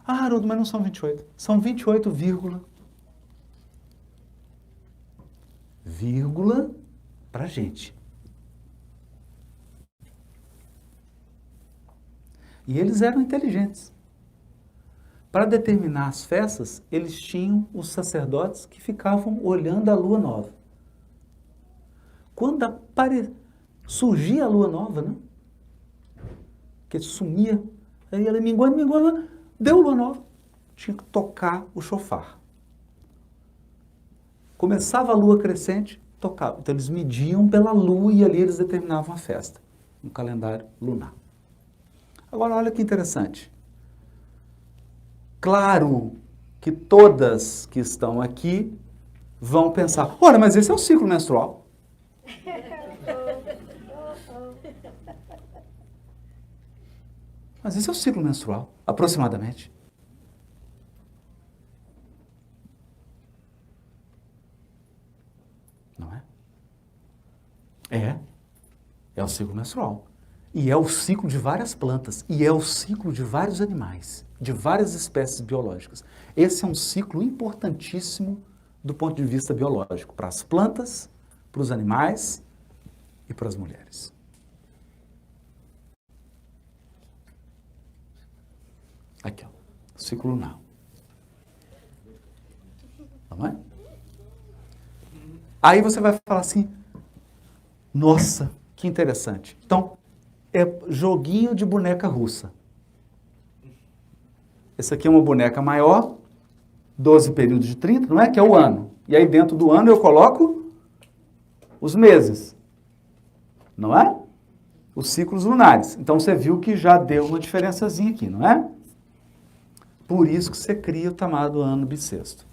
Ah, Haroldo, mas não são 28. São 28, vírgula pra gente. E eles eram inteligentes. Para determinar as festas, eles tinham os sacerdotes que ficavam olhando a lua nova. Quando surgia a lua nova, né? Que sumia, aí ela minguando, deu lua nova. Tinha que tocar o chofar. Começava a lua crescente, tocava. Então eles mediam pela lua e ali eles determinavam a festa, no calendário lunar. Agora olha que interessante. Claro que todas que estão aqui vão pensar, olha, mas esse é o ciclo menstrual. Mas esse é o ciclo menstrual, aproximadamente. Não é? É o ciclo menstrual. E é o ciclo de várias plantas, e é o ciclo de vários animais, de várias espécies biológicas. Esse é um ciclo importantíssimo do ponto de vista biológico, para as plantas, para os animais e para as mulheres. Aqui, ó, ciclo lunar. Não é? Aí você vai falar assim, nossa, que interessante. Então, é joguinho de boneca russa. Esse aqui é uma boneca maior, 12 períodos de 30, não é? Que é o ano. E aí dentro do ano eu coloco os meses. Não é? Os ciclos lunares. Então você viu que já deu uma diferençazinha aqui, não é? Por isso que você cria o chamado ano bissexto.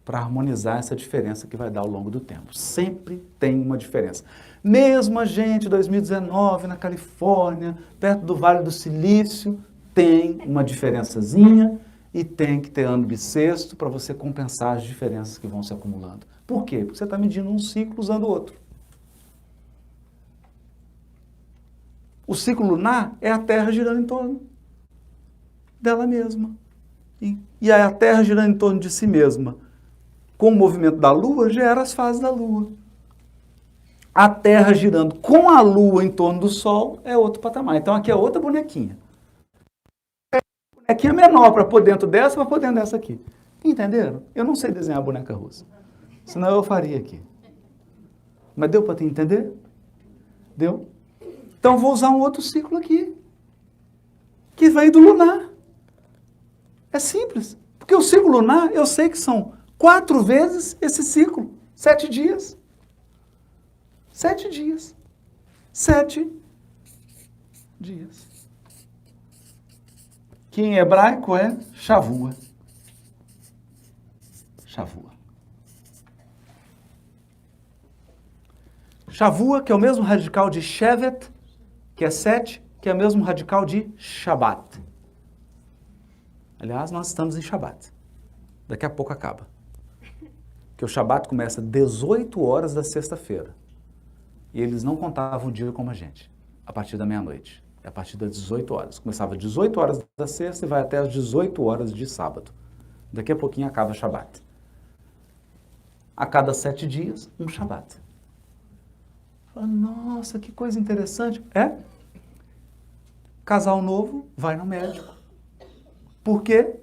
Para harmonizar essa diferença que vai dar ao longo do tempo. Sempre tem uma diferença. Mesmo a gente, 2019, na Califórnia, perto do Vale do Silício, tem uma diferençazinha e tem que ter ano bissexto para você compensar as diferenças que vão se acumulando. Por quê? Porque você está medindo um ciclo usando o outro. O ciclo lunar é a Terra girando em torno dela mesma. E a Terra girando em torno de si mesma, com o movimento da Lua, gera as fases da Lua. A Terra girando com a Lua em torno do Sol é outro patamar. Então aqui é outra bonequinha. Bonequinha menor para pôr dentro dessa, para pôr dentro dessa aqui. Entenderam? Eu não sei desenhar boneca russa. Senão eu faria aqui. Mas deu para te entender? Deu? Então vou usar um outro ciclo aqui. Que veio do lunar. É simples. Porque o ciclo lunar, eu sei que são 4 vezes esse ciclo. 7 dias. 7 dias. 7 dias. Que em hebraico é Shavua. Shavua. Shavua, que é o mesmo radical de Shevet, que é 7, que é o mesmo radical de Shabbat. Aliás, nós estamos em Shabbat. Daqui a pouco acaba. Porque o Shabbat começa 18 horas da sexta-feira. E eles não contavam o dia como a gente, a partir da meia-noite. É a partir das 18 horas. Começava às 18 horas da sexta e vai até às 18 horas de sábado. Daqui a pouquinho acaba o Shabbat. A cada 7 dias, um Shabbat. Nossa, que coisa interessante. É? Casal novo vai no médico. Por quê?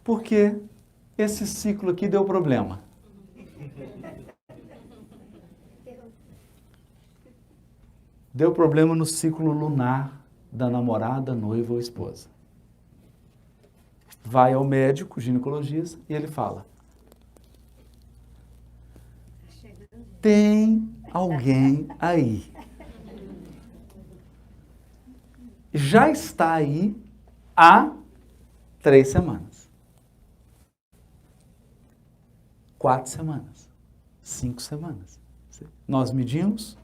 Porque esse ciclo aqui deu problema. Deu problema no ciclo lunar da namorada, noiva ou esposa. Vai ao médico, ginecologista, e ele fala: tem alguém aí. Já está aí há 3 semanas. 4 semanas. 5 semanas. Nós medimos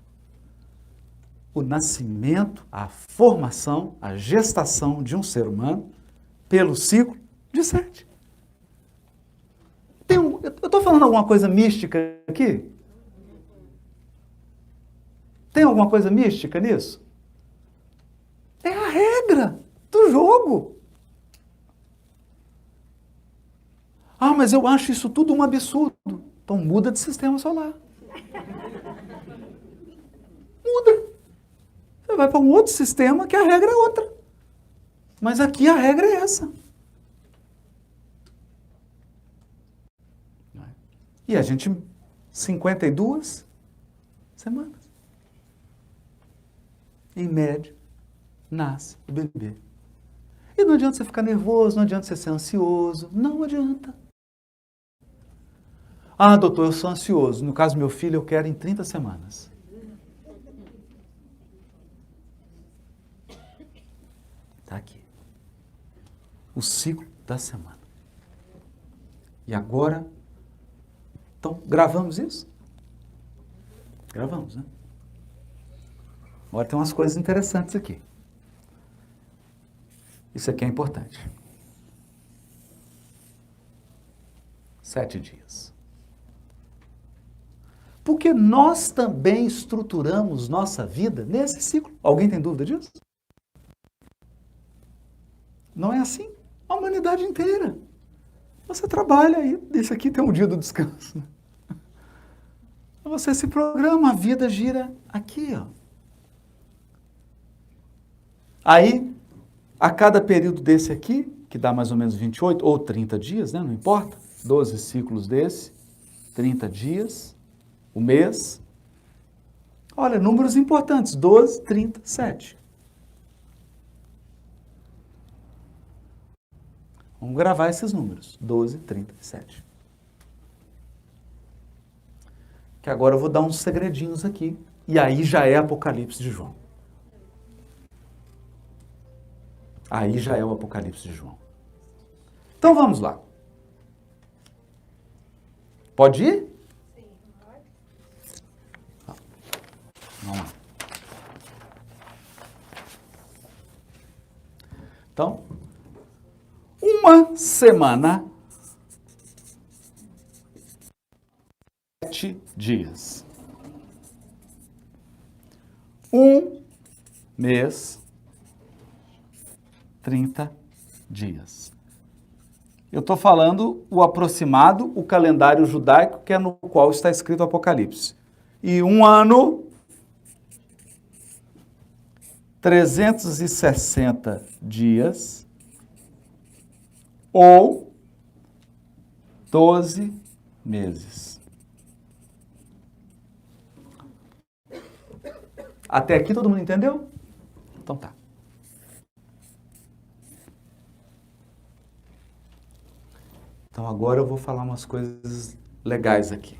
o nascimento, a formação, a gestação de um ser humano pelo ciclo de 7. Eu estou falando alguma coisa mística aqui? Tem alguma coisa mística nisso? É a regra do jogo. Ah, mas eu acho isso tudo um absurdo. Então muda de sistema solar. Muda. Você vai para um outro sistema que a regra é outra. Mas aqui a regra é essa. E a gente, 52 semanas. Em média, nasce o bebê. E não adianta você ficar nervoso, não adianta você ser ansioso. Não adianta. Ah, doutor, eu sou ansioso. No caso do meu filho, eu quero em 30 semanas. Está aqui. O ciclo da semana. E agora, então, gravamos isso? Gravamos, né? Agora tem umas coisas interessantes aqui. Isso aqui é importante. 7 dias. Porque nós também estruturamos nossa vida nesse ciclo. Alguém tem dúvida disso? Não é assim? A humanidade inteira. Você trabalha aí, isso aqui tem um dia do descanso. Você se programa, a vida gira aqui, ó. Aí, a cada período desse aqui, que dá mais ou menos 28 ou 30 dias, né? Não importa, 12 ciclos desse, 30 dias, o mês. Olha, números importantes, 12, 30, 7. Vamos gravar esses números, 12, 30 e 7. Que agora eu vou dar uns segredinhos aqui, e aí já é Apocalipse de João. Aí já é o Apocalipse de João. Então vamos lá. Pode ir? Sim, pode. Vamos lá. Então, uma semana, 7 dias. Um mês, 30 dias. Eu estou falando o aproximado, o calendário judaico, que é no qual está escrito o Apocalipse. E um ano, 360 dias, ou 12 meses. Até aqui todo mundo entendeu? Então tá. Então agora eu vou falar umas coisas legais aqui.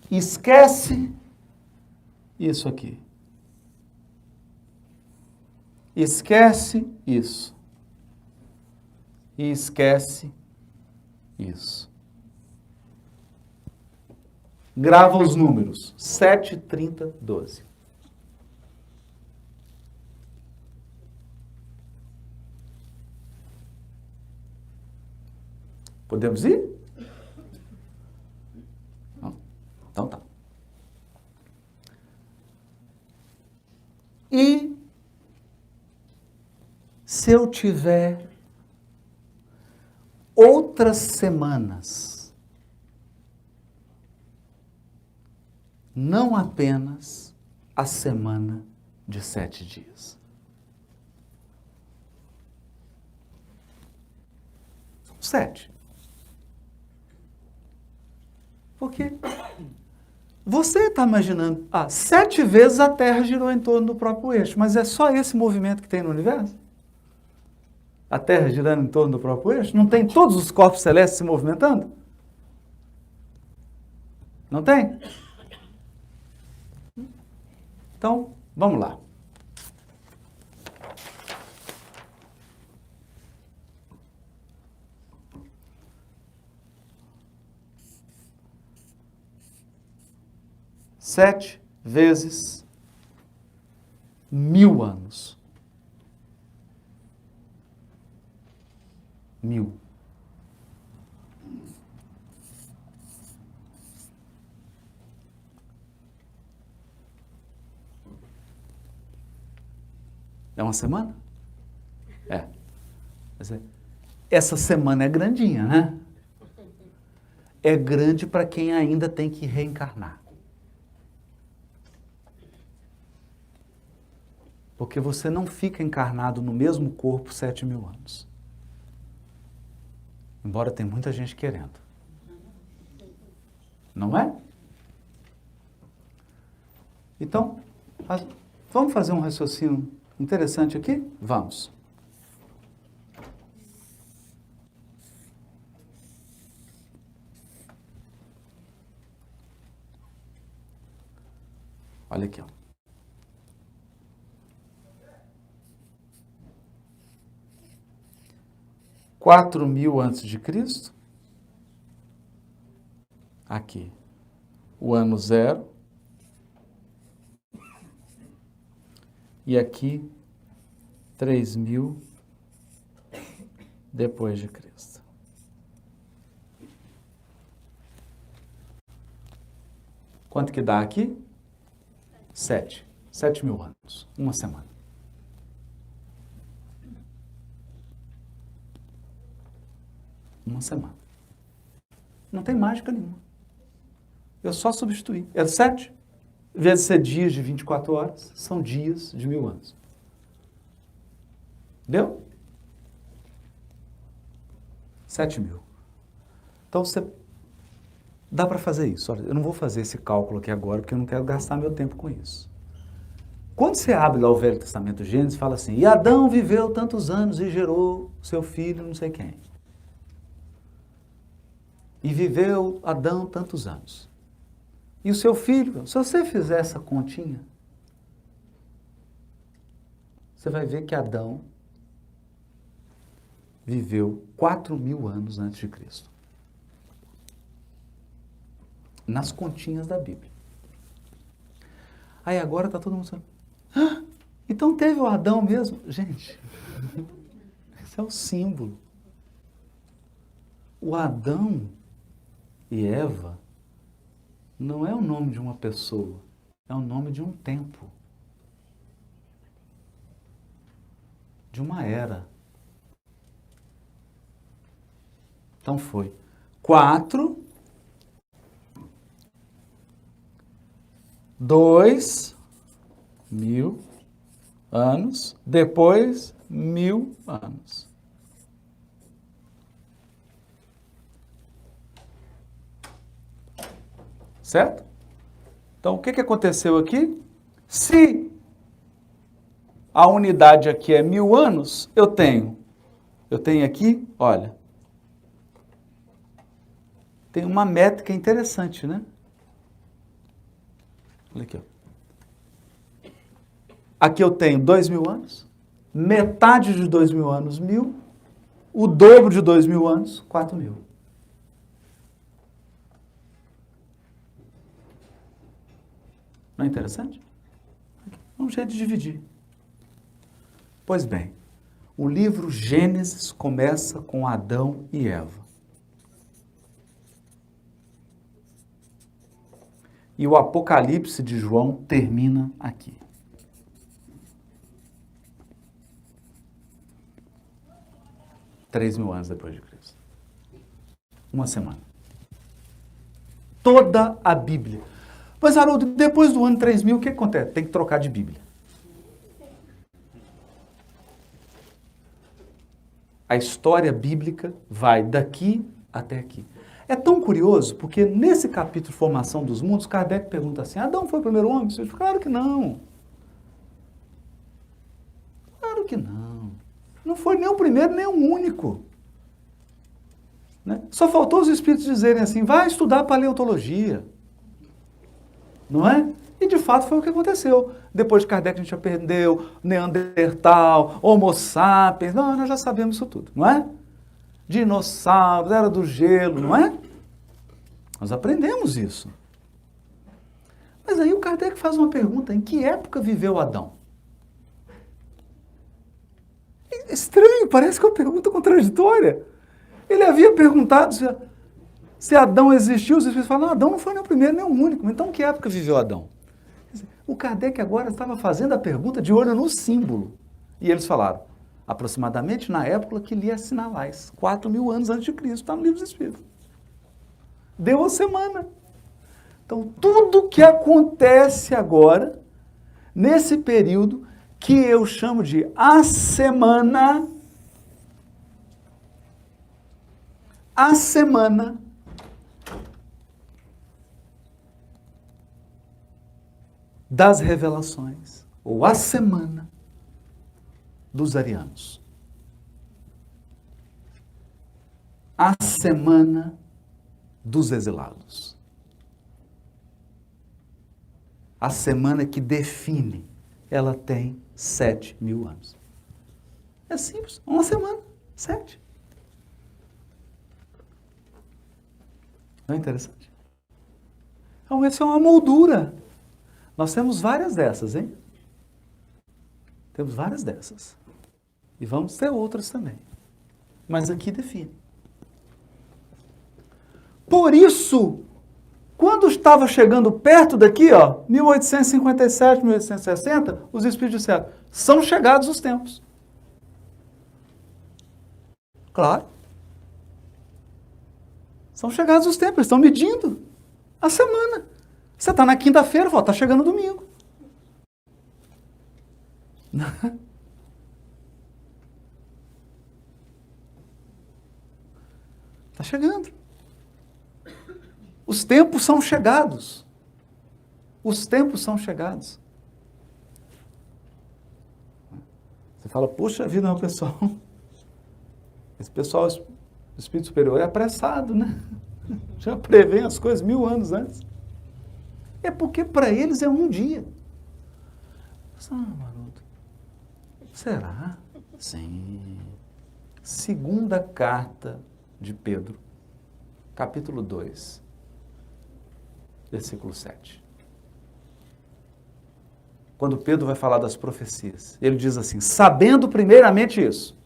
Esquece isso aqui. Esquece isso. E esquece isso. Grava os números. 7, 30, 12. Podemos ir? Não? Então tá. E se eu tiver outras semanas, não apenas a semana de 7 dias. São 7. Porque você está imaginando, 7 vezes a Terra girou em torno do próprio eixo, mas é só esse movimento que tem no universo? A Terra girando em torno do próprio eixo? Não tem todos os corpos celestes se movimentando? Não tem? Então, vamos lá. 7 vezes 1000 anos. 1000. É uma semana? É. Essa semana é grandinha, né? É grande para quem ainda tem que reencarnar. Porque você não fica encarnado no mesmo corpo 7.000 anos. Embora tenha muita gente querendo. Não é? Então, vamos fazer um raciocínio interessante aqui? Vamos. Olha aqui, ó. 4.000 antes de Cristo. Aqui. O ano 0. E aqui, 3.000 depois de Cristo. Quanto que dá aqui? 7. 7.000 anos. Uma semana. Uma semana. Não tem mágica nenhuma. Eu só substituí. É 7. Em vez de ser dias de 24 horas, são dias de 1000 anos. Deu? 7.000. Então, dá para fazer isso. Olha, eu não vou fazer esse cálculo aqui agora, porque eu não quero gastar meu tempo com isso. Quando você abre lá o Velho Testamento, Gênesis, fala assim, e Adão viveu tantos anos e gerou seu filho não sei quem. E viveu Adão tantos anos. E o seu filho, se você fizer essa continha, você vai ver que Adão viveu 4.000 anos antes de Cristo. Nas continhas da Bíblia. Aí agora está todo mundo falando, então teve o Adão mesmo? Gente, esse é o símbolo. O Adão e Eva não é o nome de uma pessoa, é o nome de um tempo, de uma era. Então foi 2.000 anos, depois 1.000 anos. Certo? Então, o que aconteceu aqui? Se a unidade aqui é 1.000 anos, eu tenho aqui, olha, tem uma métrica interessante, né? Olha aqui, ó. Aqui eu tenho 2.000 anos, metade de 2.000 anos, 1.000, o dobro de 2.000 anos, 4.000. Não é interessante? É um jeito de dividir. Pois bem, o livro Gênesis começa com Adão e Eva. E o Apocalipse de João termina aqui. $3.000 anos depois de Cristo. Uma semana. Toda a Bíblia. Mas, Haroldo, depois do ano 3.000, o que acontece? Tem que trocar de Bíblia. A história bíblica vai daqui até aqui. É tão curioso, porque nesse capítulo de Formação dos Mundos, Kardec pergunta assim, Adão foi o primeiro homem? Eu digo, claro que não. Claro que não. Não foi nem o primeiro, nem o único. Né? Só faltou os espíritos dizerem assim, vai estudar paleontologia. Não é? E de fato foi o que aconteceu. Depois de Kardec a gente aprendeu Neandertal, Homo sapiens, não, nós já sabemos isso tudo, não é? Dinossauros, era do gelo, não é? Nós aprendemos isso. Mas aí o Kardec faz uma pergunta, em que época viveu Adão? Estranho, parece que é uma pergunta contraditória. Ele havia perguntado se Adão existiu, os Espíritos falam, não, Adão não foi nem o primeiro nem o único. Então, que época viveu Adão? O Kardec agora estava fazendo a pergunta de olho no símbolo. E eles falaram, aproximadamente na época que lhe assinalais, 4.000 anos antes de Cristo, está no Livro dos Espíritos. Deu a semana. Então, tudo que acontece agora, nesse período, que eu chamo de a semana das revelações, ou a semana dos arianos. A semana dos exilados. A semana que define, ela tem 7.000 anos. É simples, uma semana, 7. Não é interessante? Então, essa é uma moldura. Nós temos várias dessas, hein? Temos várias dessas. E vamos ter outras também. Mas aqui define. Por isso, quando estava chegando perto daqui, 1857, 1860, os Espíritos disseram, são chegados os tempos. Claro. São chegados os tempos, eles estão medindo a semana. Você está na quinta-feira, está chegando domingo. Está chegando. Os tempos são chegados. Os tempos são chegados. Você fala, puxa vida, meu pessoal. Esse pessoal, o espírito superior é apressado, né? Já prevê as coisas 1.000 anos antes. É porque para eles é um dia. Maroto, será? Sim. Segunda carta de Pedro, capítulo 2, versículo 7. Quando Pedro vai falar das profecias, ele diz assim, sabendo primeiramente isso,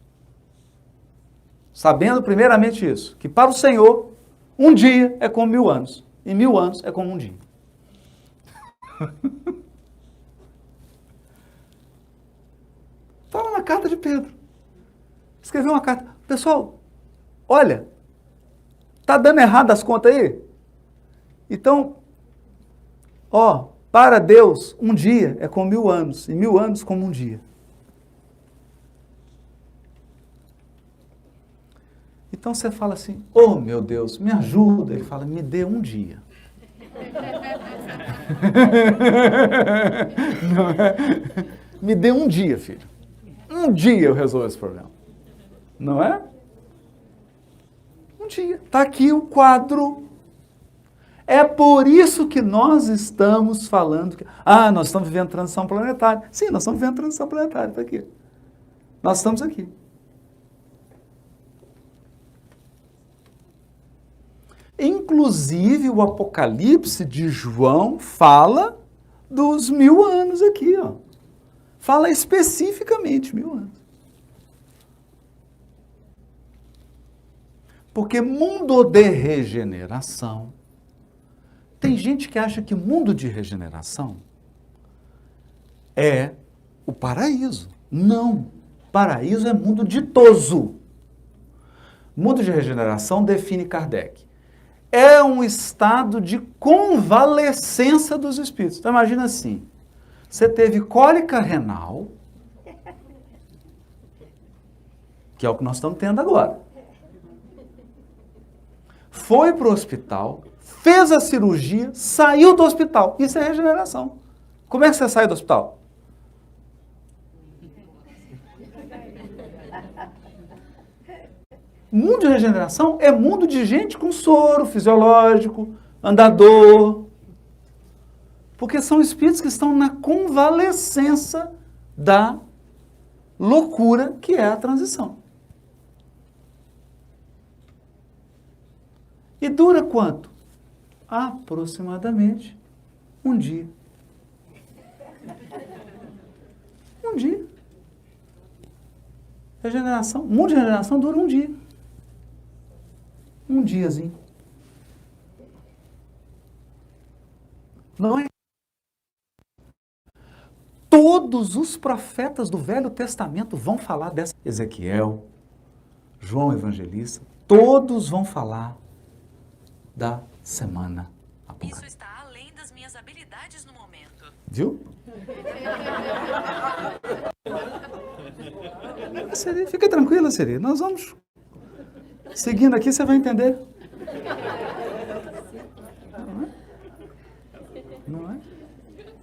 que para o Senhor, um dia é como 1.000 anos, e 1.000 anos é como um dia. Está lá na carta de Pedro. Escreveu uma carta. Pessoal, olha, está dando errado as contas aí? Então, para Deus, um dia é como 1.000 anos, e 1.000 anos como um dia. Então você fala assim, meu Deus, me ajuda. Ele fala, me dê um dia. Não é? Me dê um dia, filho. Um dia eu resolvo esse problema. Não é? Um dia. Está aqui o quadro. É por isso que nós estamos falando que... nós estamos vivendo transição planetária. Sim, nós estamos vivendo transição planetária. Está aqui. Nós estamos aqui. Inclusive, o Apocalipse de João fala dos 1.000 anos aqui, Fala especificamente 1.000 anos. Porque mundo de regeneração, tem gente que acha que mundo de regeneração é o paraíso. Não, paraíso é mundo ditoso. Mundo de regeneração define Kardec. É um estado de convalescença dos espíritos. Então imagina assim, você teve cólica renal, que é o que nós estamos tendo agora. Foi para o hospital, fez a cirurgia, saiu do hospital. Isso é regeneração. Como é que você sai do hospital? Mundo de regeneração é mundo de gente com soro fisiológico, andador. Porque são espíritos que estão na convalescença da loucura que é a transição. E dura quanto? Aproximadamente Um dia. Um dia. Regeneração, o mundo de regeneração dura um dia. Um diazinho. Não é? Todos os profetas do Velho Testamento vão falar dessa. Ezequiel, João Evangelista, todos vão falar da semana apocalíptica. Isso está além das minhas habilidades no momento. Viu? Siri, fica tranquila, Siri. Nós vamos seguindo aqui, você vai entender. Não é? Não é?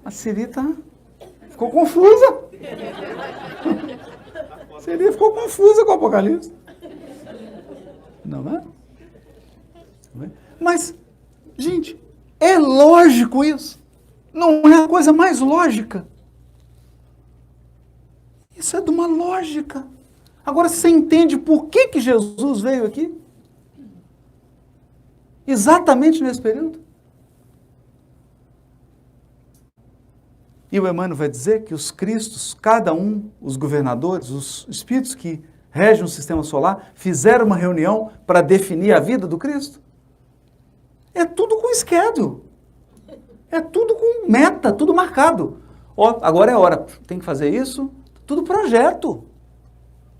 A Siri ficou confusa. A Siri ficou confusa com o Apocalipse. Não é? Não é? Mas, gente, é lógico isso. Não é a coisa mais lógica. Isso é de uma lógica. Agora você entende por que Jesus veio aqui? Exatamente nesse período? E o Emmanuel vai dizer que os cristos, cada um, os governadores, os espíritos que regem o sistema solar, fizeram uma reunião para definir a vida do Cristo. É tudo com schedule. É tudo com meta, tudo marcado. Ó, agora é a hora, tem que fazer isso, tudo projeto.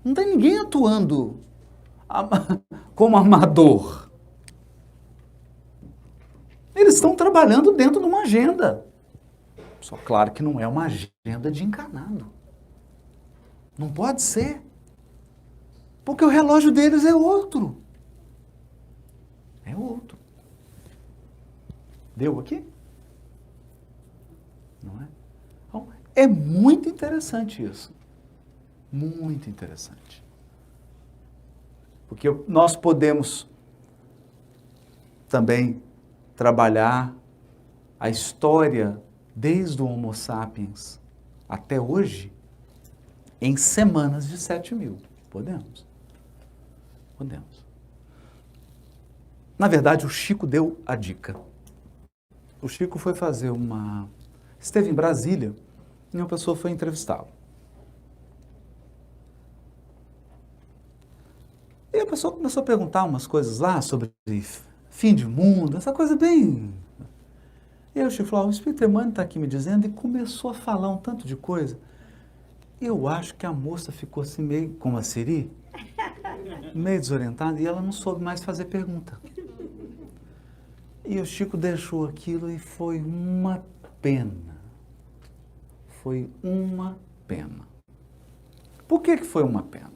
Não tem ninguém atuando como amador. Eles estão trabalhando dentro de uma agenda. Só claro que não é uma agenda de encarnado. Não pode ser. Porque o relógio deles é outro. É outro. Deu aqui? Não é? Então, é muito interessante isso. Muito interessante. Porque nós podemos também trabalhar a história desde o Homo sapiens até hoje em semanas de 7.000. Podemos. Podemos. Na verdade, o Chico deu a dica. O Chico foi fazer esteve em Brasília e uma pessoa foi entrevistá-lo. E a pessoa começou a perguntar umas coisas lá sobre fim de mundo, essa coisa bem... E aí o Chico falou, o Espírito Emmanuel está aqui me dizendo, e começou a falar um tanto de coisa. Eu acho que a moça ficou assim meio, como a Siri, meio desorientada, e ela não soube mais fazer pergunta. E o Chico deixou aquilo e foi uma pena. Foi uma pena. Por que foi uma pena?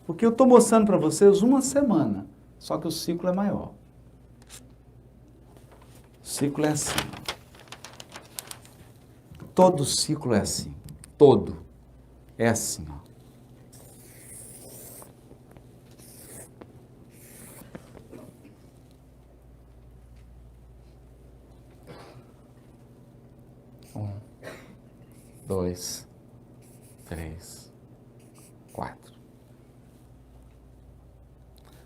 Porque eu estou mostrando para vocês uma semana, só que o ciclo é maior. O ciclo é assim. Todo ciclo é assim. Todo. É assim, ó. Um, 2, 3, 4.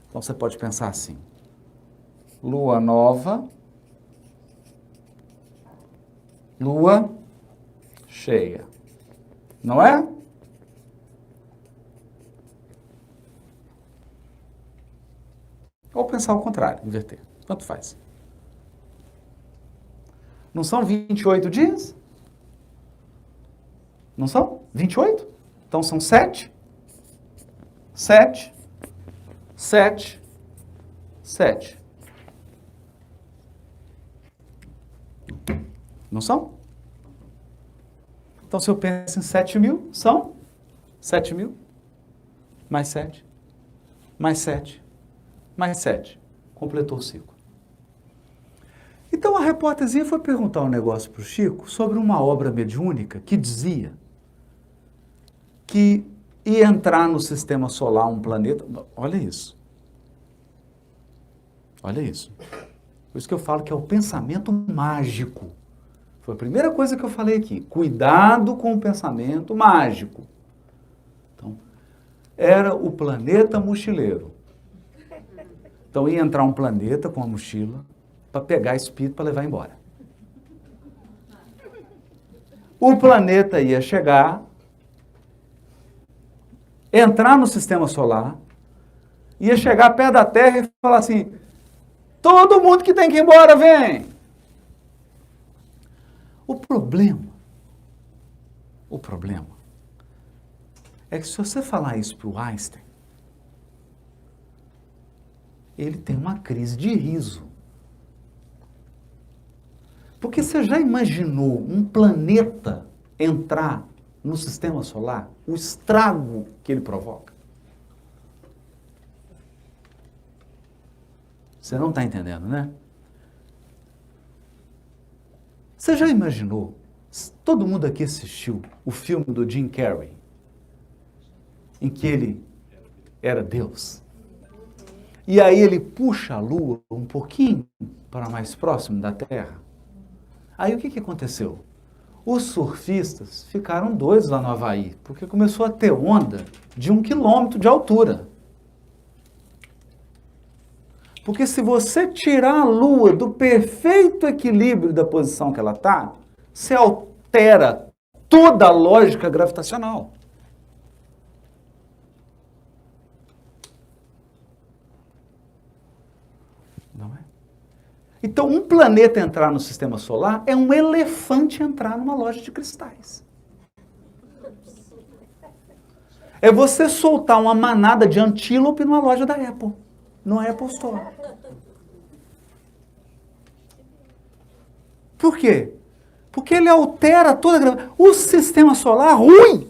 Então você pode pensar assim. Lua nova. Lua cheia. Não é? Ou pensar ao contrário, inverter. Tanto faz. Não são 28 dias? Não são? 28? Então são 7. 7. 7. 7. Não são? Então, se eu penso em 7.000, são 7.000, mais 7, mais 7, mais 7. Completou o ciclo. Então, a repórterzinha foi perguntar um negócio para o Chico sobre uma obra mediúnica que dizia que ia entrar no sistema solar um planeta... Olha isso. Olha isso. Por isso que eu falo que é o pensamento mágico. Foi a primeira coisa que eu falei aqui. Cuidado com o pensamento mágico. Então, era o planeta mochileiro. Então, ia entrar um planeta com uma mochila para pegar espírito para levar embora. o planeta ia chegar, entrar no sistema solar, ia chegar perto da Terra e falar assim, todo mundo que tem que ir embora, vem! O problema é que se você falar isso para o Einstein, ele tem uma crise de riso. Porque você já imaginou um planeta entrar no sistema solar? O estrago que ele provoca? Você não está entendendo, né? Você já imaginou? Todo mundo aqui assistiu o filme do Jim Carrey, em que ele era Deus. E aí ele puxa a Lua um pouquinho para mais próximo da Terra. Aí o que aconteceu? Os surfistas ficaram doidos lá no Havaí, porque começou a ter onda de 1 quilômetro de altura. Porque se você tirar a Lua do perfeito equilíbrio da posição que ela está, você altera toda a lógica gravitacional. Não é? Então, um planeta entrar no sistema solar é um elefante entrar numa loja de cristais. É você soltar uma manada de antílope numa loja da Apple, no Apple Store. Por quê? Porque ele altera toda a gravidade. O sistema solar ruim.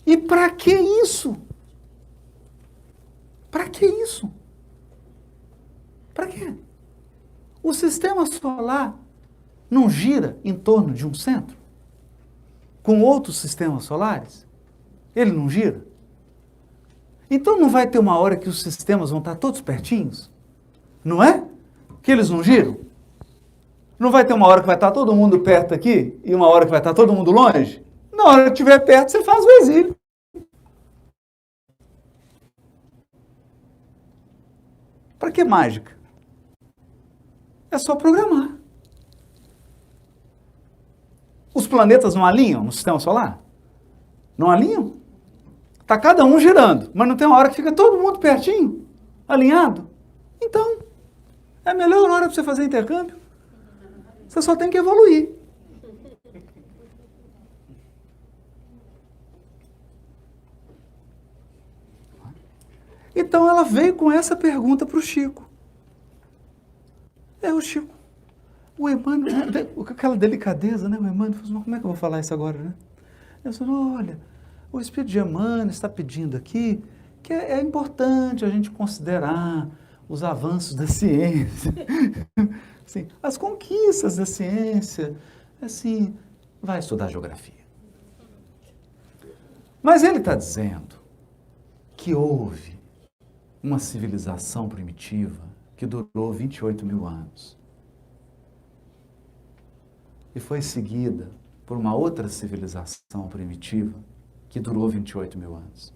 E para que isso? Para que isso? Para quê? O sistema solar não gira em torno de um centro? Com outros sistemas solares? Ele não gira? Então não vai ter uma hora que os sistemas vão estar todos pertinhos? Não é? Que eles não giram? Não vai ter uma hora que vai estar todo mundo perto aqui e uma hora que vai estar todo mundo longe? Na hora que estiver perto, você faz o exílio. Para que mágica? É só programar. Os planetas não alinham no sistema solar? Não alinham? Está cada um girando, mas não tem uma hora que fica todo mundo pertinho, alinhado? Então, é a melhor hora para você fazer intercâmbio. Você só tem que evoluir. Então ela veio com essa pergunta para o Chico. O Chico, o Emmanuel, com aquela delicadeza, né? O Emmanuel falou, mas como é que eu vou falar isso agora, né? Eu falei, olha, o Espírito de Emmanuel está pedindo aqui que é importante a gente considerar os avanços da ciência, assim, as conquistas da ciência, assim, vai estudar geografia. Mas ele está dizendo que houve uma civilização primitiva que durou 28 mil anos. E foi seguida por uma outra civilização primitiva que durou 28 mil anos.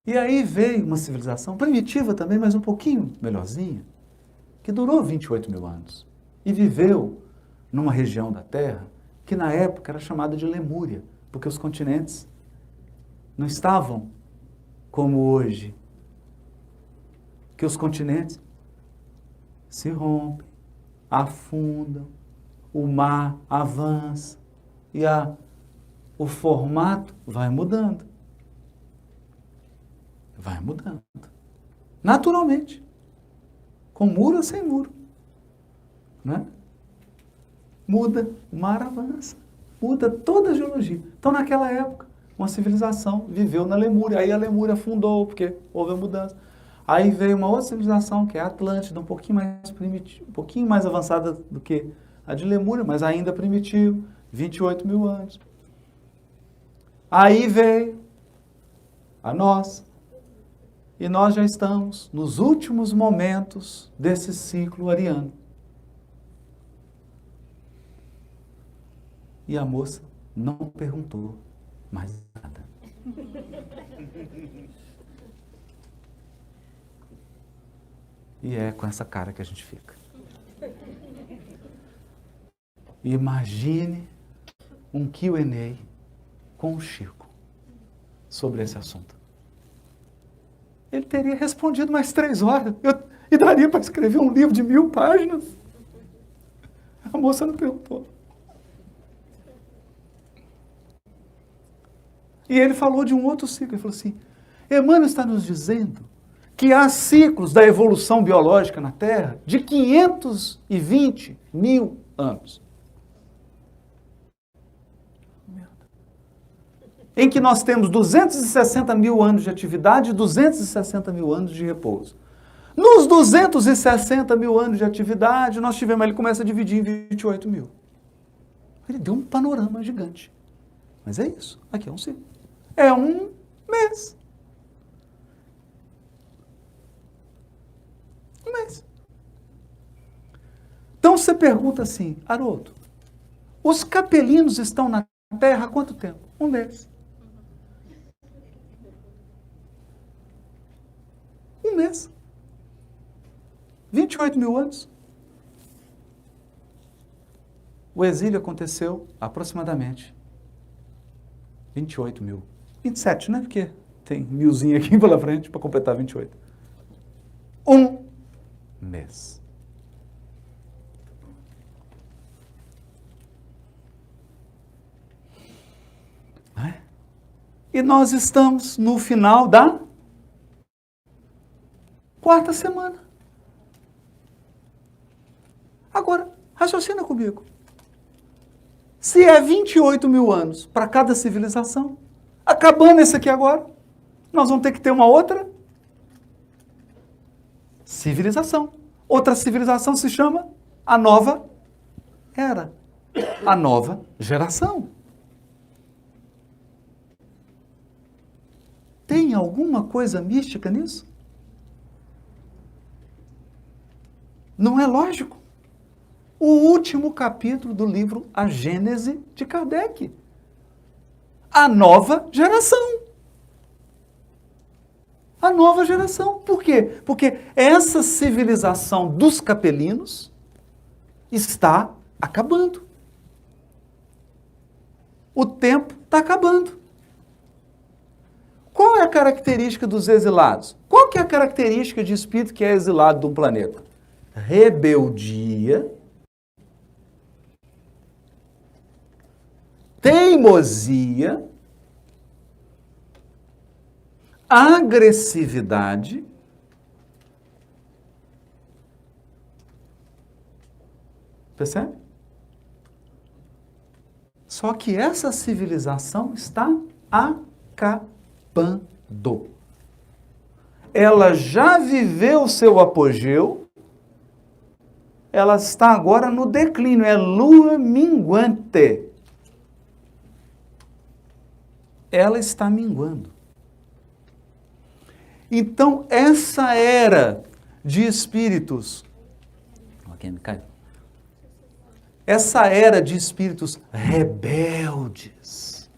E aí veio uma civilização primitiva também, mas um pouquinho melhorzinha, que durou 28 mil anos. E viveu numa região da Terra que na época era chamada de Lemúria, porque os continentes não estavam como hoje, que os continentes se rompem, afundam, o mar avança e o formato vai mudando. Vai mudando. Naturalmente. Com muro ou sem muro. Né? Muda, o mar avança. Muda toda a geologia. Então, naquela época, uma civilização viveu na Lemúria. Aí a Lemúria afundou, porque houve a mudança. Aí veio uma outra civilização, que é a Atlântida, um pouquinho mais primitiva, um pouquinho mais avançada do que a de Lemúria, mas ainda primitivo, 28 mil anos. Aí veio a nossa. E nós já estamos nos últimos momentos desse ciclo ariano. E a moça não perguntou mais nada. E é com essa cara que a gente fica. Imagine um Q&A com o Chico sobre esse assunto. Ele teria respondido mais 3 horas. E daria para escrever um livro de 1000 páginas. A moça não perguntou. E ele falou de um outro ciclo. Ele falou assim, Emmanuel está nos dizendo que há ciclos da evolução biológica na Terra de 520 mil anos. Em que nós temos 260 mil anos de atividade e 260 mil anos de repouso. Nos 260 mil anos de atividade, nós tivemos, ele começa a dividir em 28 mil. Ele deu um panorama gigante. Mas é isso, aqui é um ciclo. É um mês. Um mês. Então você pergunta assim, Haroldo, os capelinos estão na Terra há quanto tempo? Um mês. Um mês. 28 mil anos. O exílio aconteceu aproximadamente 28 mil. 27, né? Porque tem milzinho aqui pela frente para completar 28. Um mês. E nós estamos no final da 4ª semana. Agora, raciocina comigo. Se é 28 mil anos para cada civilização, acabando esse aqui agora, nós vamos ter que ter uma outra civilização. Outra civilização se chama a nova era, a nova geração. Tem alguma coisa mística nisso? Não é lógico? O último capítulo do livro A Gênese de Kardec. A nova geração. A nova geração. Por quê? Porque essa civilização dos capelinos está acabando. O tempo está acabando. Qual é a característica dos exilados? Qual que é a característica de espírito que é exilado de um planeta? Rebeldia, teimosia, agressividade, percebe? Só que essa civilização está acabando. Ela já viveu o seu apogeu, ela está agora no declínio, é lua minguante. Ela está minguando. Então, essa era de espíritos, essa era de espíritos rebeldes,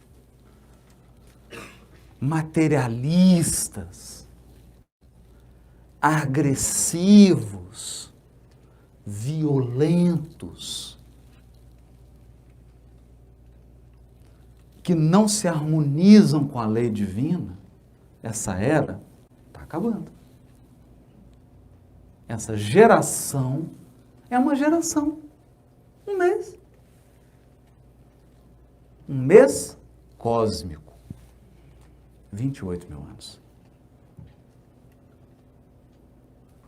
materialistas, agressivos, violentos, que não se harmonizam com a lei divina, essa era está acabando. Essa geração é uma geração. Um mês. Um mês cósmico. 28 mil anos.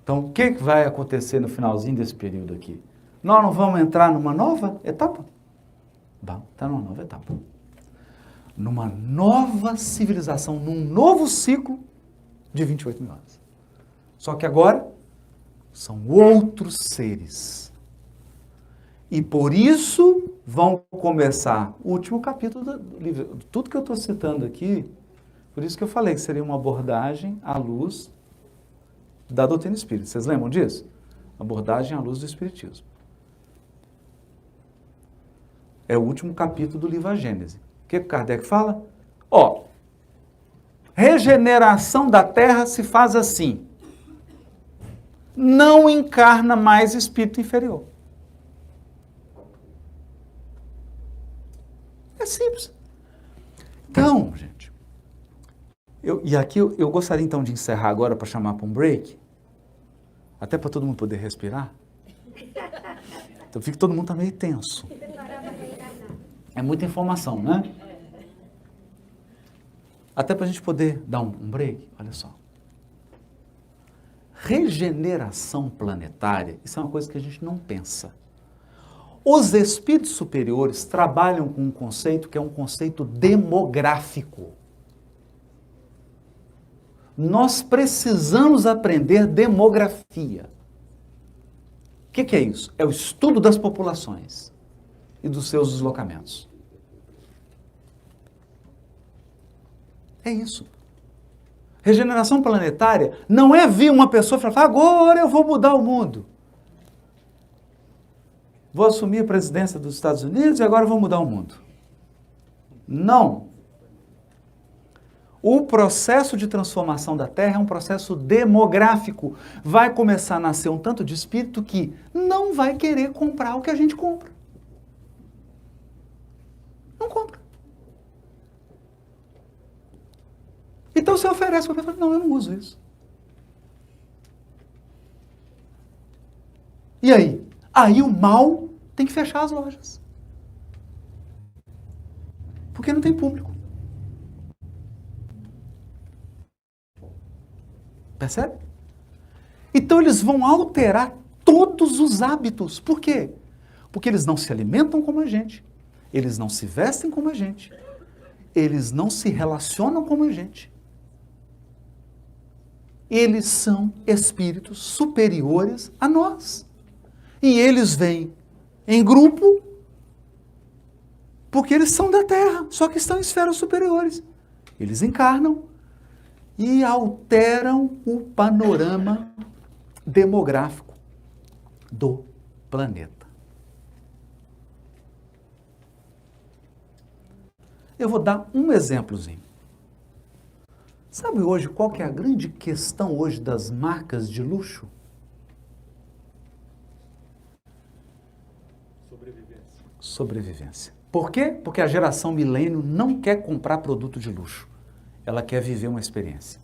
Então, o que vai acontecer no finalzinho desse período aqui? Nós não vamos entrar numa nova etapa? Vamos entrar numa nova etapa. Numa nova civilização, num novo ciclo de 28 mil anos. Só que agora são outros seres. E por isso vão começar o último capítulo do livro. Tudo que eu estou citando aqui, por isso que eu falei que seria uma abordagem à luz da doutrina espírita. Vocês lembram disso? Abordagem à luz do espiritismo. É o último capítulo do livro A Gênese. O que Kardec fala? Regeneração da Terra se faz assim. não encarna mais espírito inferior. É simples. Então, gente, eu gostaria então de encerrar agora para chamar para um break, até para todo mundo poder respirar. Então fica todo mundo tá meio tenso. É muita informação, né? Até para a gente poder dar um break, olha só. Regeneração planetária, isso é uma coisa que a gente não pensa. Os espíritos superiores trabalham com um conceito que é um conceito demográfico. Nós precisamos aprender demografia. O que é isso? É o estudo das populações e dos seus deslocamentos. É isso. Regeneração planetária não é vir uma pessoa e falar, agora eu vou mudar o mundo. Vou assumir a presidência dos Estados Unidos e agora vou mudar o mundo. Não. O processo de transformação da Terra é um processo demográfico. Vai começar a nascer um tanto de espírito que não vai querer comprar o que a gente compra. Não compra. Então você oferece para a pessoa, não, eu não uso isso. E aí? Aí o mal tem que fechar as lojas. Porque não tem público. Percebe? Então eles vão alterar todos os hábitos. Por quê? Porque eles não se alimentam como a gente. Eles não se vestem como a gente. Eles não se relacionam como a gente. Eles são espíritos superiores a nós. E eles vêm em grupo porque eles são da Terra, só que estão em esferas superiores. Eles encarnam e alteram o panorama demográfico do planeta. Eu vou dar um exemplozinho. Sabe hoje qual que é a grande questão hoje das marcas de luxo? Sobrevivência. Por quê? Porque a geração milênio não quer comprar produto de luxo. Ela quer viver uma experiência.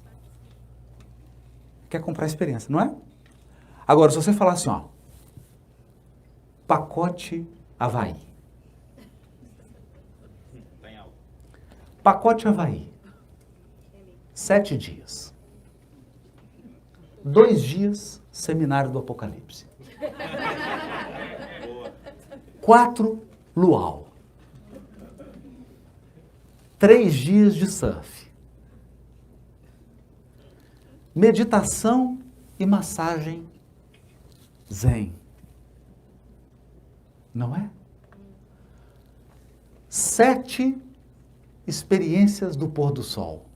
Quer comprar experiência, não é? Agora, se você falar assim, ó, pacote Havaí. Pacote Havaí. 7 dias. 2 dias, seminário do Apocalipse. 4, luau. 3 dias de surf. Meditação e massagem zen. Não é? 7 experiências do pôr do sol.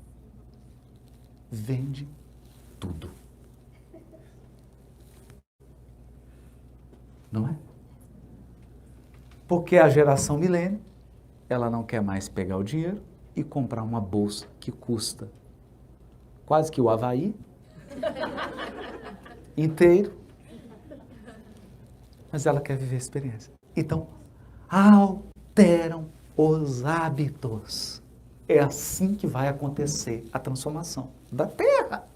Vende tudo. Não é? Porque a geração milênio, ela não quer mais pegar o dinheiro e comprar uma bolsa que custa quase que o Havaí inteiro, mas ela quer viver a experiência. Então, alteram os hábitos. É assim que vai acontecer a transformação da Terra.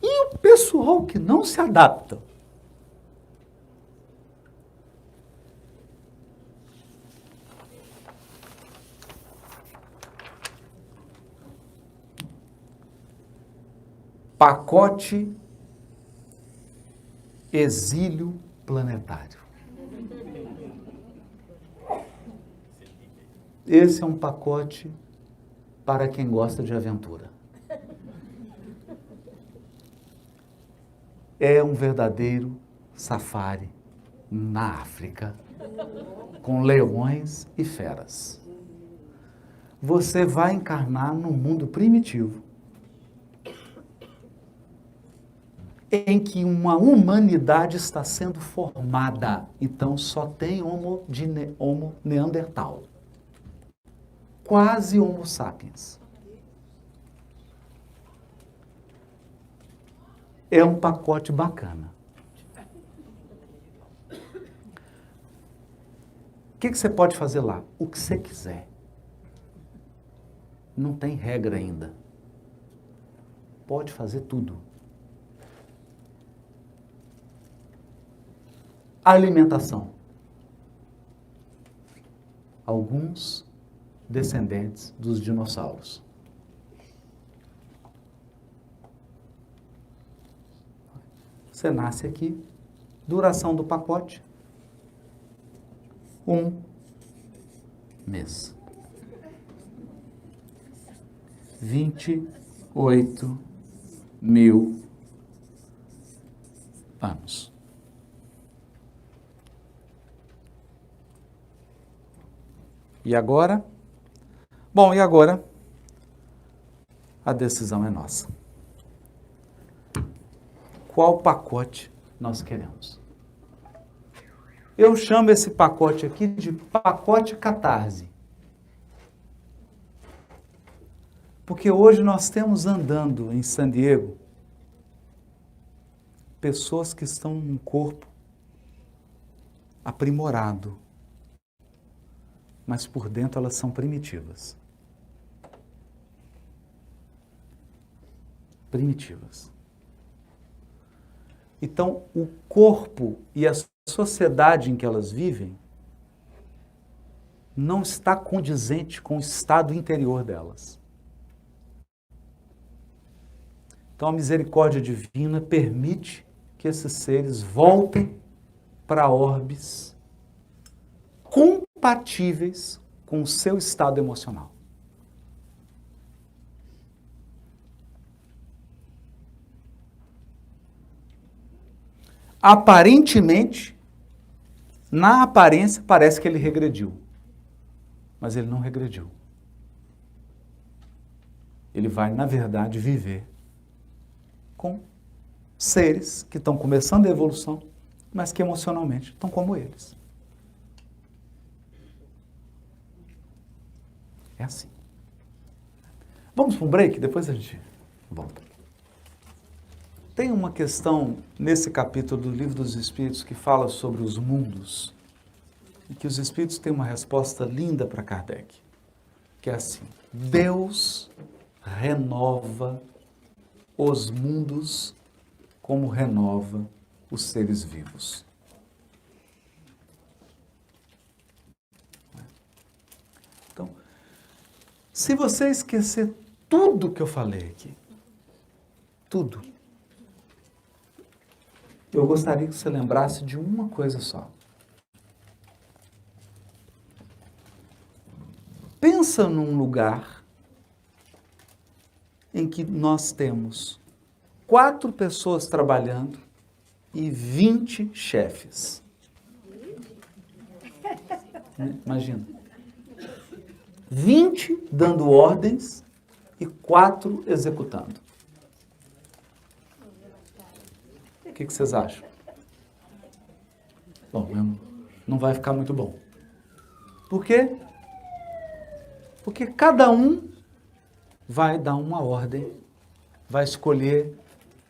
E o pessoal que não se adapta, pacote exílio planetário. Esse é um pacote para quem gosta de aventura. É um verdadeiro safari na África, com leões e feras. Você vai encarnar num mundo primitivo, em que uma humanidade está sendo formada. Então só tem homo neandertal. Quase homo sapiens. é um pacote bacana. O que você pode fazer lá? O que você quiser. Não tem regra ainda. Pode fazer tudo. Alimentação. Alguns descendentes dos dinossauros. Você nasce aqui, duração do pacote, 1 mês. 28.000 anos. E agora? Bom, e agora? A decisão é nossa. Qual pacote nós queremos? Eu chamo esse pacote aqui de pacote catarse. Porque hoje nós temos andando em San Diego pessoas que estão num corpo aprimorado, mas por dentro elas são primitivas. Primitivas. Então, o corpo e a sociedade em que elas vivem não está condizente com o estado interior delas. Então, a misericórdia divina permite que esses seres voltem para orbes compatíveis com o seu estado emocional. Aparentemente, na aparência, parece que ele regrediu. Mas ele não regrediu. Ele vai, na verdade, viver com seres que estão começando a evolução, mas que emocionalmente estão como eles. É assim. Vamos para um break, depois a gente volta. Tem uma questão nesse capítulo do Livro dos Espíritos que fala sobre os mundos, e que os Espíritos têm uma resposta linda para Kardec, que é assim: Deus renova os mundos como renova os seres vivos. Então, se você esquecer tudo que eu falei aqui, tudo, eu gostaria que você lembrasse de uma coisa só. Pensa num lugar em que nós temos 4 pessoas trabalhando e 20 chefes. Imagina. 20 dando ordens e 4 executando. O que vocês acham? Bom, não vai ficar muito bom. Por quê? Porque cada um vai dar uma ordem, vai escolher,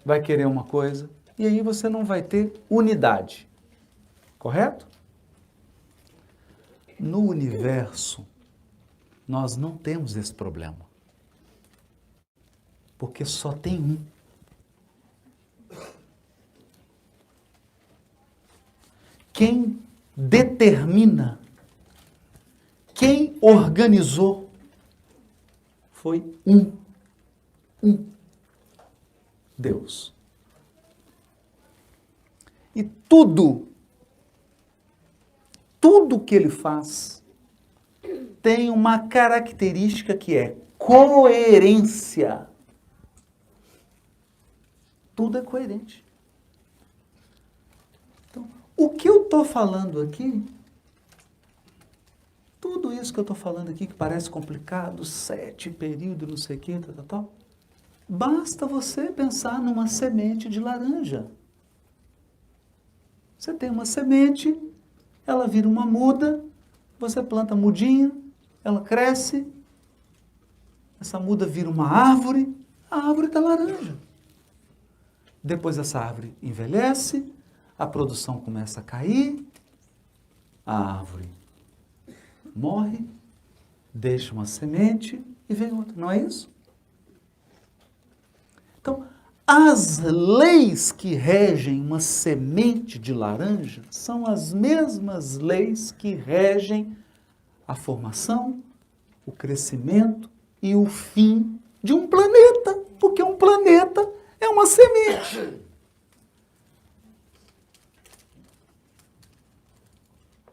vai querer uma coisa, e aí você não vai ter unidade. Correto? No universo, nós não temos esse problema. Porque só tem um. Quem determina, quem organizou, foi um. Deus. E tudo que ele faz tem uma característica que é coerência. Tudo é coerente. Então, o que eu estou falando aqui, tudo isso que eu estou falando aqui, que parece complicado, 7 períodos, não sei o que, tal, basta você pensar numa semente de laranja. Você tem uma semente, ela vira uma muda, você planta a mudinha, ela cresce, essa muda vira uma árvore, a árvore está laranja. Depois essa árvore envelhece, a produção começa a cair, a árvore morre, deixa uma semente e vem outra. Não é isso? Então, as leis que regem uma semente de laranja são as mesmas leis que regem a formação, o crescimento e o fim de um planeta, porque um planeta é uma semente.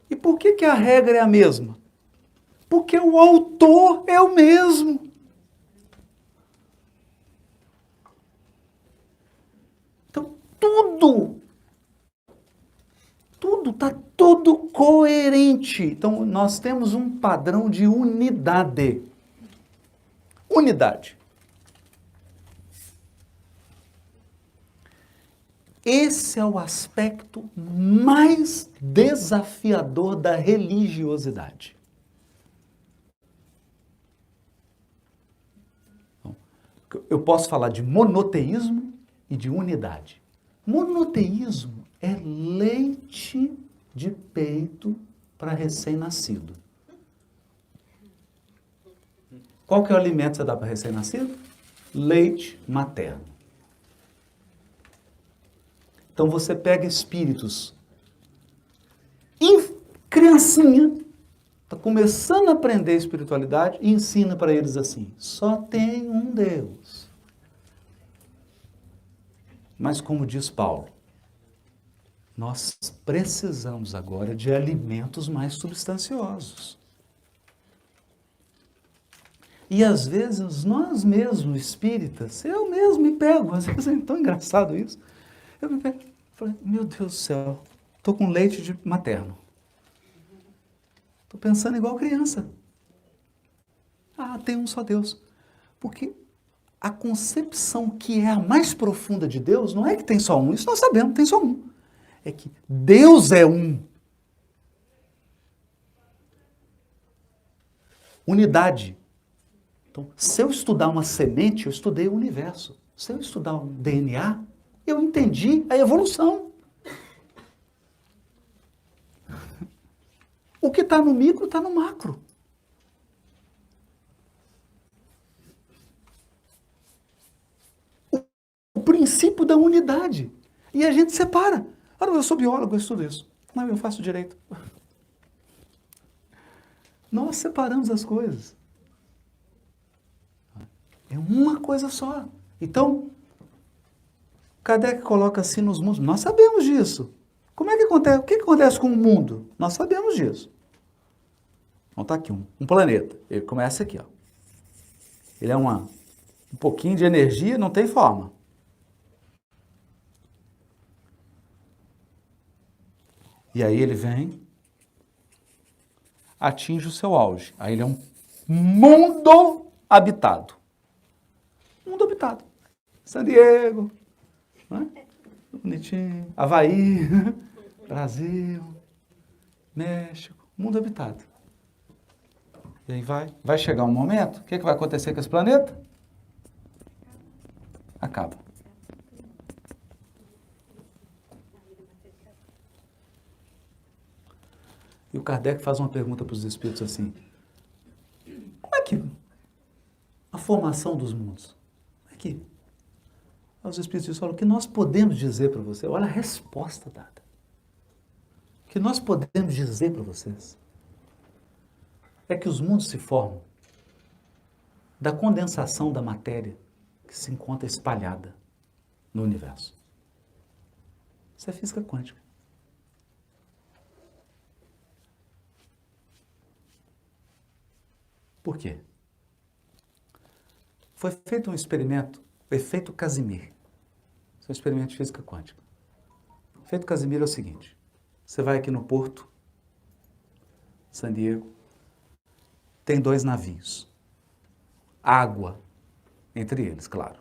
E por que a regra é a mesma? Porque o autor é o mesmo. Então, está tudo coerente. Então, nós temos um padrão de unidade. Unidade. Esse é o aspecto mais desafiador da religiosidade. Eu posso falar de monoteísmo e de unidade. Monoteísmo é leite de peito para recém-nascido. Qual que é o alimento que você dá para recém-nascido? Leite materno. Então você pega espíritos, criancinha, está começando a aprender espiritualidade e ensina para eles assim, só tem um Deus. Mas como diz Paulo, nós precisamos agora de alimentos mais substanciosos. E às vezes nós mesmos, espíritas, eu mesmo me pego, às vezes é tão engraçado isso, eu me pego, falei, meu Deus do céu, estou com leite de materno. Estou pensando igual criança. Ah, tem um só Deus. Porque a concepção que é a mais profunda de Deus não é que tem só um, isso nós sabemos, tem só um. É que Deus é um. Unidade. Então, se eu estudar uma semente, eu estudei o universo. Se eu estudar um DNA, eu entendi a evolução. O que está no micro está no macro. O princípio da unidade. E a gente separa. Ah, eu sou biólogo, eu estudo isso. Não, eu faço direito. Nós separamos as coisas. É uma coisa só. Então, Kardec coloca assim nos mundos. Nós sabemos disso. Como é que acontece? O que acontece com o mundo? Nós sabemos disso. Então está aqui um planeta. Ele começa aqui, ó. Ele é um pouquinho de energia, não tem forma. E aí ele vem, atinge o seu auge. Aí ele é um mundo habitado. Mundo habitado. San Diego, né? Bonitinho. Havaí, Brasil, México, mundo habitado. E aí vai chegar um momento, o que vai acontecer com esse planeta? Acaba. E o Kardec faz uma pergunta para os espíritos assim, como é que a formação dos mundos? Como é que os espíritos falam, o que nós podemos dizer para você? Olha a resposta dada. O que nós podemos dizer para vocês é que os mundos se formam da condensação da matéria que se encontra espalhada no universo. Isso é física quântica. Por quê? Foi feito um experimento, o efeito Casimir. Isso é um experimento de física quântica. O efeito Casimir é o seguinte, você vai aqui no porto, San Diego, tem 2 navios. Água entre eles, claro.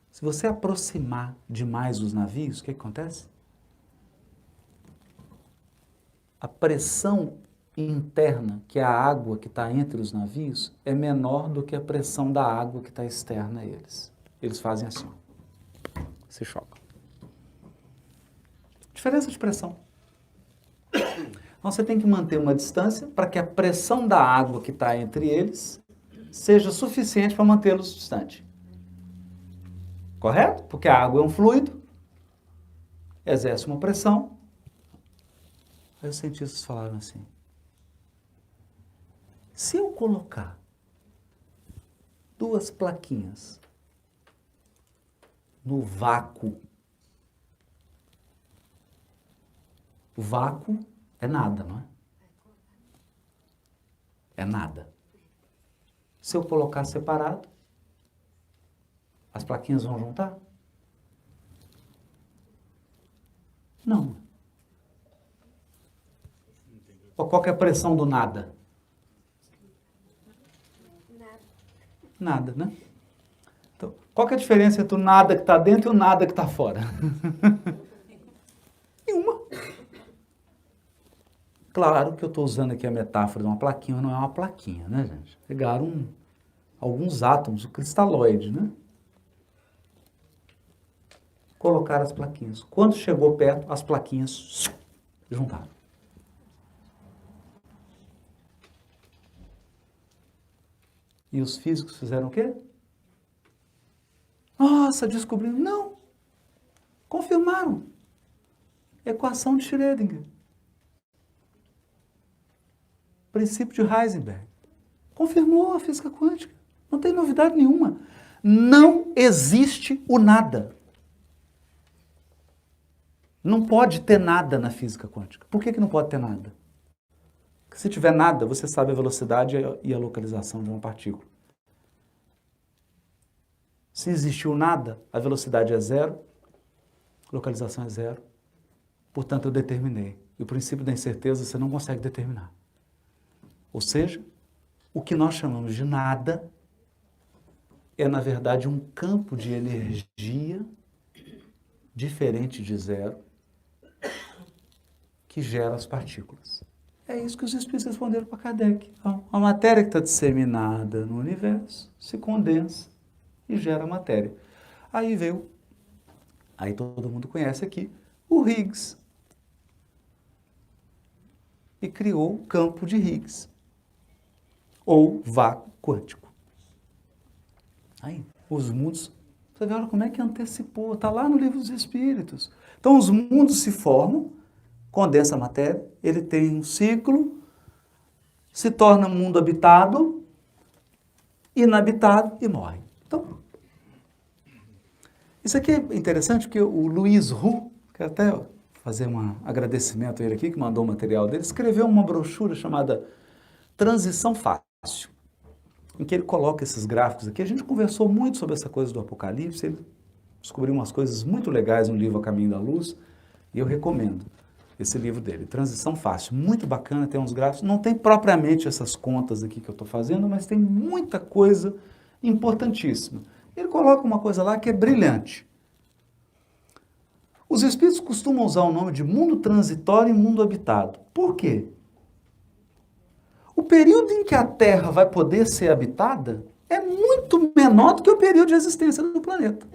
Se você aproximar demais os navios, o que acontece? A pressão interna, que é a água que está entre os navios, é menor do que a pressão da água que está externa a eles. Eles fazem assim. se chocam. Diferença de pressão. Então você tem que manter uma distância para que a pressão da água que está entre eles seja suficiente para mantê-los distantes. Correto? Porque a água é um fluido, exerce uma pressão. Aí os cientistas falaram assim, se eu colocar 2 plaquinhas no vácuo, o vácuo é nada, não é? É nada. Se eu colocar separado, as plaquinhas vão juntar? Não. Qual que é a pressão do nada? Nada, né? Então, qual que é a diferença entre o nada que está dentro e o nada que está fora? Nenhuma. Claro que eu estou usando aqui a metáfora de uma plaquinha, mas não é uma plaquinha, né, gente? Pegaram alguns átomos, o cristalóide, né? Colocaram as plaquinhas. Quando chegou perto, as plaquinhas juntaram. E os físicos fizeram o quê? Nossa, descobriram. Não. Confirmaram. Equação de Schrödinger. Princípio de Heisenberg. Confirmou a física quântica. Não tem novidade nenhuma. Não existe o nada. Não pode ter nada na física quântica. Por que não pode ter nada? Porque se tiver nada, você sabe a velocidade e a localização de uma partícula. Se existiu nada, a velocidade é 0, a localização é 0. Portanto, eu determinei. E o princípio da incerteza você não consegue determinar. Ou seja, o que nós chamamos de nada é, na verdade, um campo de energia diferente de 0 que gera as partículas. É isso que os espíritos responderam para Kardec. Então, a matéria que está disseminada no universo se condensa e gera matéria. Aí veio, aí todo mundo conhece aqui, o Higgs. E criou o campo de Higgs, ou vácuo quântico. Aí, os mundos, você vê, olha como é que antecipou, está lá no Livro dos Espíritos. Então, os mundos se formam, condensa a matéria, ele tem um ciclo, se torna um mundo habitado, inabitado e morre. Então, isso aqui é interessante porque o Luiz Roux, quero até fazer um agradecimento a ele aqui, que mandou o material dele, escreveu uma brochura chamada Transição Fácil, em que ele coloca esses gráficos aqui. A gente conversou muito sobre essa coisa do Apocalipse, ele descobriu umas coisas muito legais no livro A Caminho da Luz, e eu recomendo esse livro dele, Transição Fácil, muito bacana, tem uns gráficos, não tem propriamente essas contas aqui que eu estou fazendo, mas tem muita coisa importantíssima. Ele coloca uma coisa lá que é brilhante. Os espíritos costumam usar o nome de mundo transitório e mundo habitado. Por quê? O período em que a Terra vai poder ser habitada é muito menor do que o período de existência do planeta.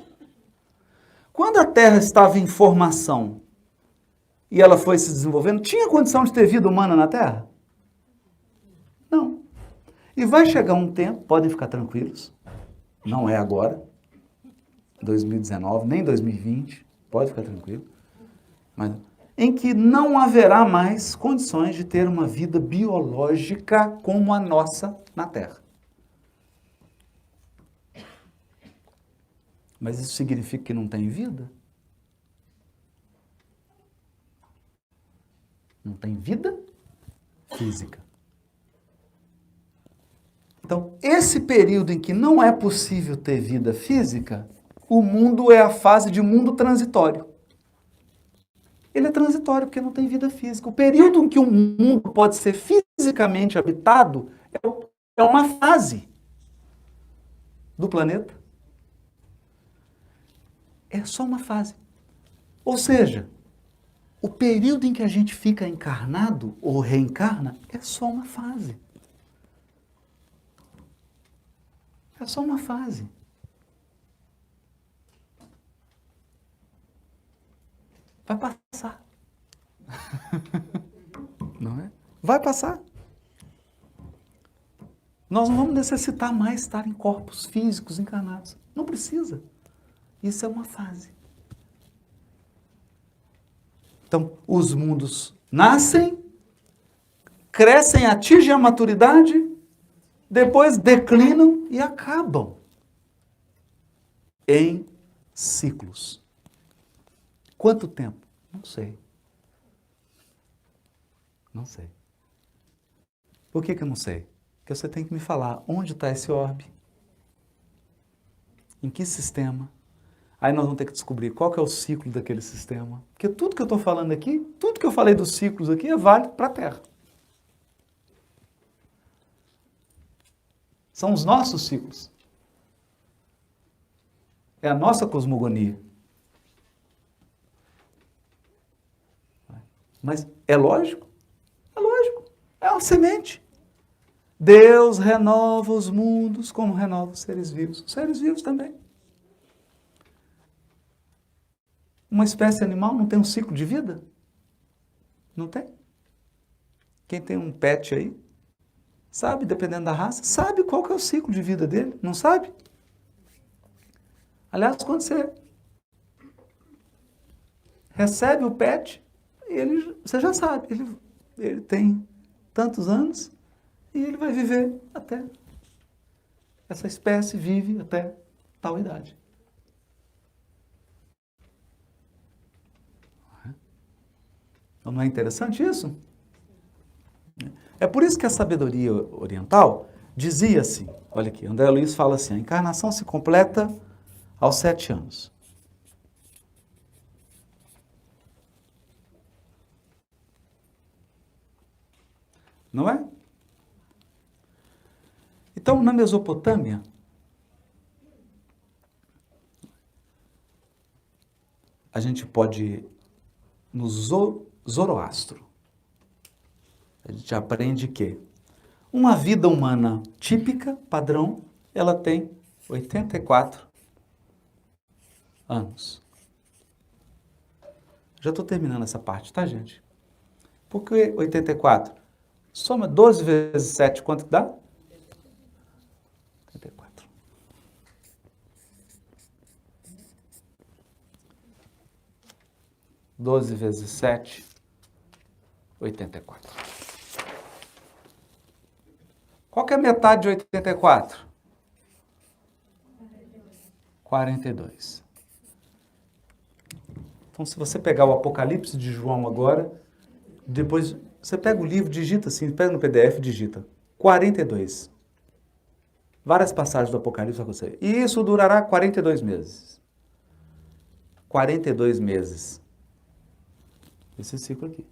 Quando a Terra estava em formação e ela foi se desenvolvendo, tinha condição de ter vida humana na Terra? Não. E vai chegar um tempo, podem ficar tranquilos, não é agora, 2019, nem 2020, pode ficar tranquilo, mas em que não haverá mais condições de ter uma vida biológica como a nossa na Terra. Mas isso significa que não tem vida? Não tem vida física. Então, esse período em que não é possível ter vida física, o mundo é a fase de mundo transitório. Ele é transitório porque não tem vida física. O período em que o mundo pode ser fisicamente habitado é uma fase do planeta. É só uma fase. Ou seja, o período em que a gente fica encarnado ou reencarna é só uma fase. É só uma fase. Vai passar. Não é? Vai passar. Nós não vamos necessitar mais estar em corpos físicos encarnados. Não precisa. Isso é uma fase. Então, os mundos nascem, crescem, atingem a maturidade, depois declinam e acabam em ciclos. Quanto tempo? Não sei. Não sei. Por que eu não sei? Porque você tem que me falar onde está esse orbe, em que sistema. Aí nós vamos ter que descobrir qual que é o ciclo daquele sistema. Porque tudo que eu estou falando aqui, tudo que eu falei dos ciclos aqui é válido para a Terra. São os nossos ciclos. É a nossa cosmogonia. Mas é lógico? É lógico. É uma semente. Deus renova os mundos como renova os seres vivos. Os seres vivos também. Uma espécie animal não tem um ciclo de vida? Não tem? Quem tem um pet aí, sabe, dependendo da raça, sabe qual que é o ciclo de vida dele, não sabe? Aliás, quando você recebe o pet, você já sabe, ele tem tantos anos e ele vai viver até, essa espécie vive até tal idade. Então não é interessante isso? É por isso que a sabedoria oriental dizia assim, olha aqui, André Luiz fala assim, a encarnação se completa aos 7 anos. Não é? Então, na Mesopotâmia, a gente pode ir no Zoroastro. A gente aprende que uma vida humana típica, padrão, ela tem 84 anos. Já estou terminando essa parte, tá, gente? Por que 84? Soma 12 vezes 7, quanto que dá? 84. Doze vezes 7, 84. Qual que é a metade de 84? 42. Então, se você pegar o Apocalipse de João agora, depois você pega o livro, digita assim, pega no PDF, digita 42. Várias passagens do Apocalipse para você. E isso durará 42 meses. 42 meses. Esse ciclo aqui.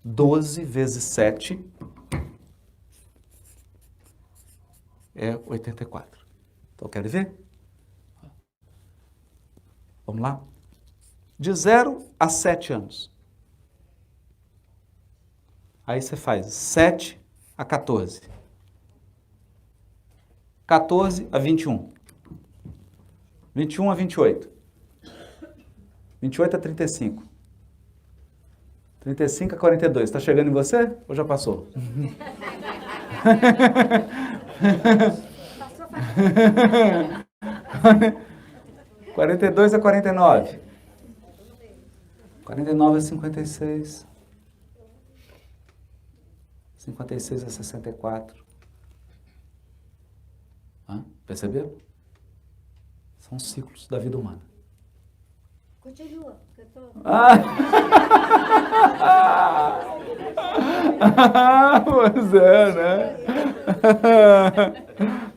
12 vezes 7 é 84. Então, quer ver? Vamos lá? De 0 a 7 anos. Aí você faz 7 a 14. 14 a 21. 21 a 28. 28 a 35. 35 a 42. Está chegando em você ou já passou? Passou. 42 a 49. 49 a 56. 56 a 64. Perceberam? São ciclos da vida humana. Continua. Pois é, né?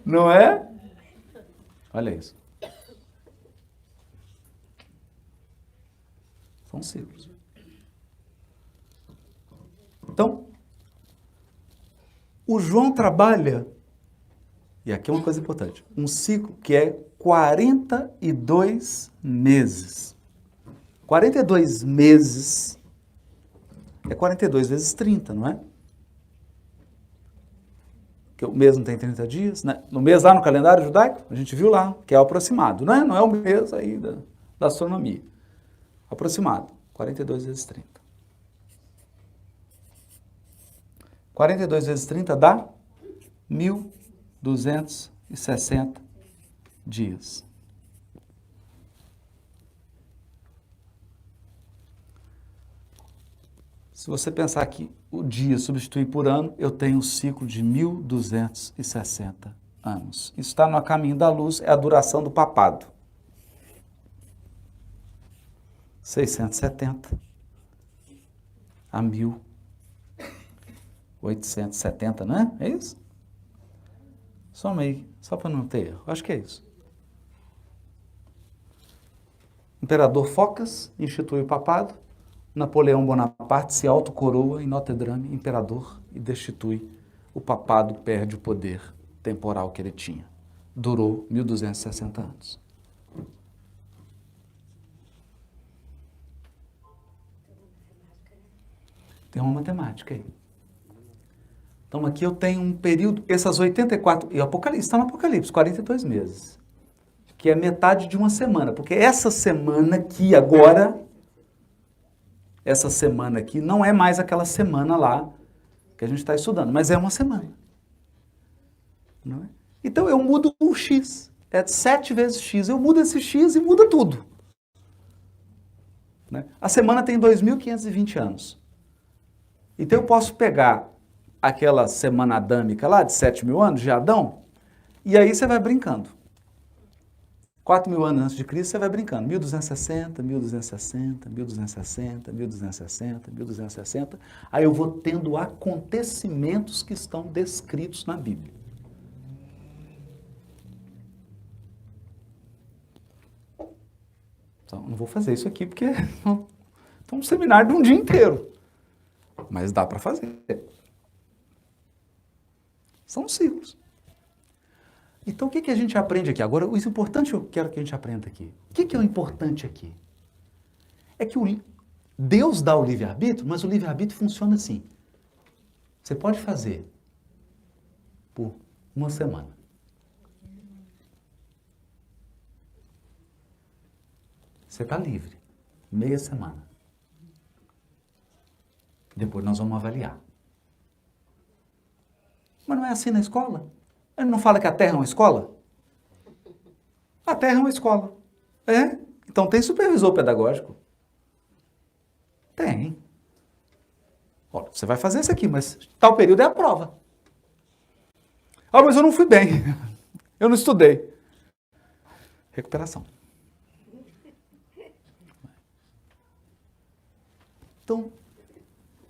Não é? Olha isso. São ciclos. Então, o João trabalha, e aqui é uma coisa importante, um ciclo que é 42 meses. 42 meses é 42 vezes 30, não é? que o mês não tem 30 dias, né? No mês lá no calendário judaico, a gente viu lá, que é o aproximado, né? Não é o mês aí da astronomia. Aproximado, 42 vezes 30. 42 vezes 30 dá 1.260 dias. Se você pensar que o dia substitui por ano, eu tenho um ciclo de 1.260 anos. Isso está no caminho da luz, é a duração do papado. 670 a 1.870, né? É isso? Soma aí, só para não ter erro. Acho que é isso. Imperador Focas institui o papado. Napoleão Bonaparte se autocoroa em Notre Dame imperador e destitui o papado, perde o poder temporal que ele tinha. Durou 1.260 anos. Tem uma matemática aí. Então aqui eu tenho um período, essas 84, e o Apocalipse, está no Apocalipse, 42 meses, que é metade de uma semana, porque essa semana aqui agora, essa semana aqui não é mais aquela semana lá que a gente está estudando, mas é uma semana. Não é? Então eu mudo o x, é 7 vezes x, eu mudo esse x e muda tudo. Né? A semana tem 2.520 anos. Então eu posso pegar aquela semana adâmica lá de 7.000 anos de Adão, e aí você vai brincando. 4.000 anos antes de Cristo, você vai brincando. 1.260, 1.260, 1.260, 1.260, 1.260. Aí eu vou tendo acontecimentos que estão descritos na Bíblia. Então, não vou fazer isso aqui porque é um seminário de um dia inteiro. Mas dá para fazer. São ciclos. Então, o que a gente aprende aqui? Agora, o importante eu quero que a gente aprenda aqui. O que é o importante aqui? É que Deus dá o livre-arbítrio, mas o livre-arbítrio funciona assim. Você pode fazer por uma semana. Você está livre. Meia semana. Depois nós vamos avaliar. Mas não é assim na escola? Ele não fala que a Terra é uma escola? A Terra é uma escola. É? Então tem supervisor pedagógico? Tem. Olha, você vai fazer isso aqui, mas tal período é a prova. Ah, mas eu não fui bem. Eu não estudei. Recuperação. Então,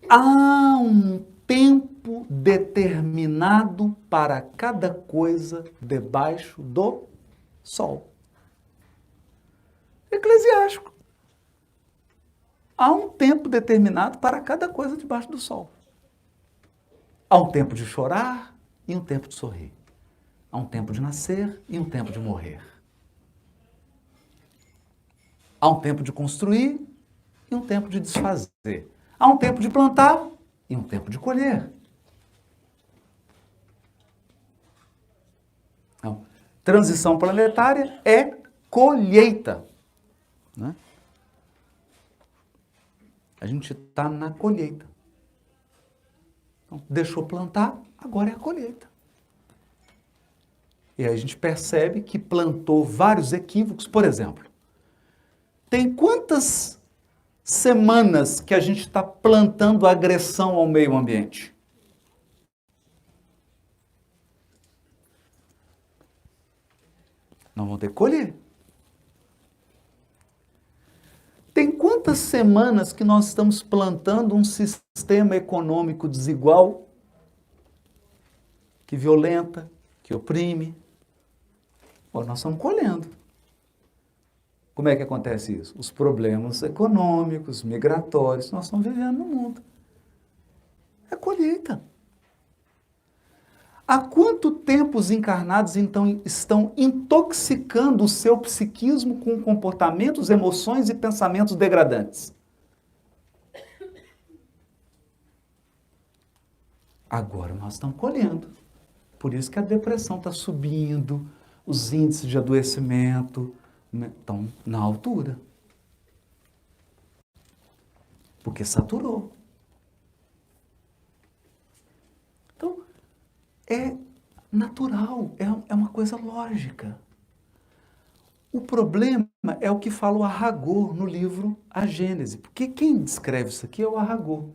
há um tempo determinado para cada coisa debaixo do sol. Eclesiástico. Há um tempo determinado para cada coisa debaixo do sol. Há um tempo de chorar e um tempo de sorrir. Há um tempo de nascer e um tempo de morrer. Há um tempo de construir e um tempo de desfazer. Há um tempo de plantar e um tempo de colher. Então, transição planetária é colheita. Né? A gente está na colheita. Então, deixou plantar, agora é a colheita. E aí a gente percebe que plantou vários equívocos. Por exemplo, tem quantas semanas que a gente está plantando agressão ao meio ambiente? Não vão ter que colher. Tem quantas semanas que nós estamos plantando um sistema econômico desigual, que violenta, que oprime? Bom, nós estamos colhendo. Como é que acontece isso? Os problemas econômicos, migratórios, nós estamos vivendo no mundo. É colheita. Há quanto tempo os encarnados, então, estão intoxicando o seu psiquismo com comportamentos, emoções e pensamentos degradantes? Agora nós estamos colhendo. Por isso que a depressão está subindo, os índices de adoecimento estão na altura. Porque saturou. Então, é natural, é uma coisa lógica. O problema é o que fala o Aragô no livro A Gênese. Porque quem descreve isso aqui é o Aragô.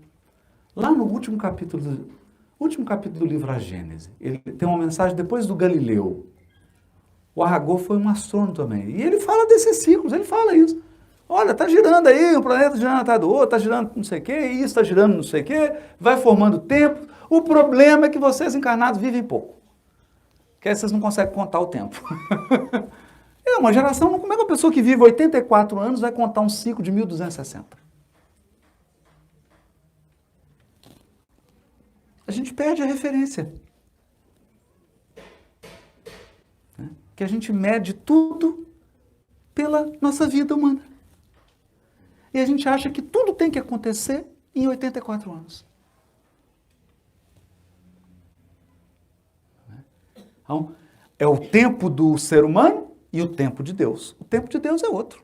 Lá no último capítulo do livro A Gênese, ele tem uma mensagem depois do Galileu. O Aragô foi um astrônomo também. E ele fala desses ciclos, ele fala isso. Olha, está girando aí, um planeta girando atrás do outro, está girando não sei o quê, isso está girando não sei o quê, vai formando tempo. O problema é que vocês encarnados vivem pouco. Que aí vocês não conseguem contar o tempo. É uma geração, como é que uma pessoa que vive 84 anos vai contar um ciclo de 1260? A gente perde a referência. Que a gente mede tudo pela nossa vida humana. E a gente acha que tudo tem que acontecer em 84 anos. Então, é o tempo do ser humano e o tempo de Deus. O tempo de Deus é outro.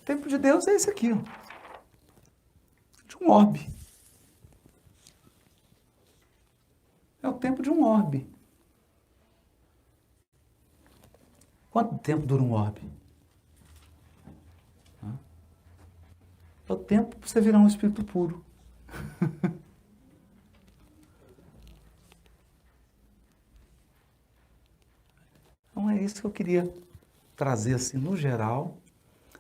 O tempo de Deus é esse aqui, ó. De um orbe. É o tempo de um orbe. Quanto tempo dura um orbe? É o tempo para você virar um espírito puro. Então é isso que eu queria trazer assim no geral.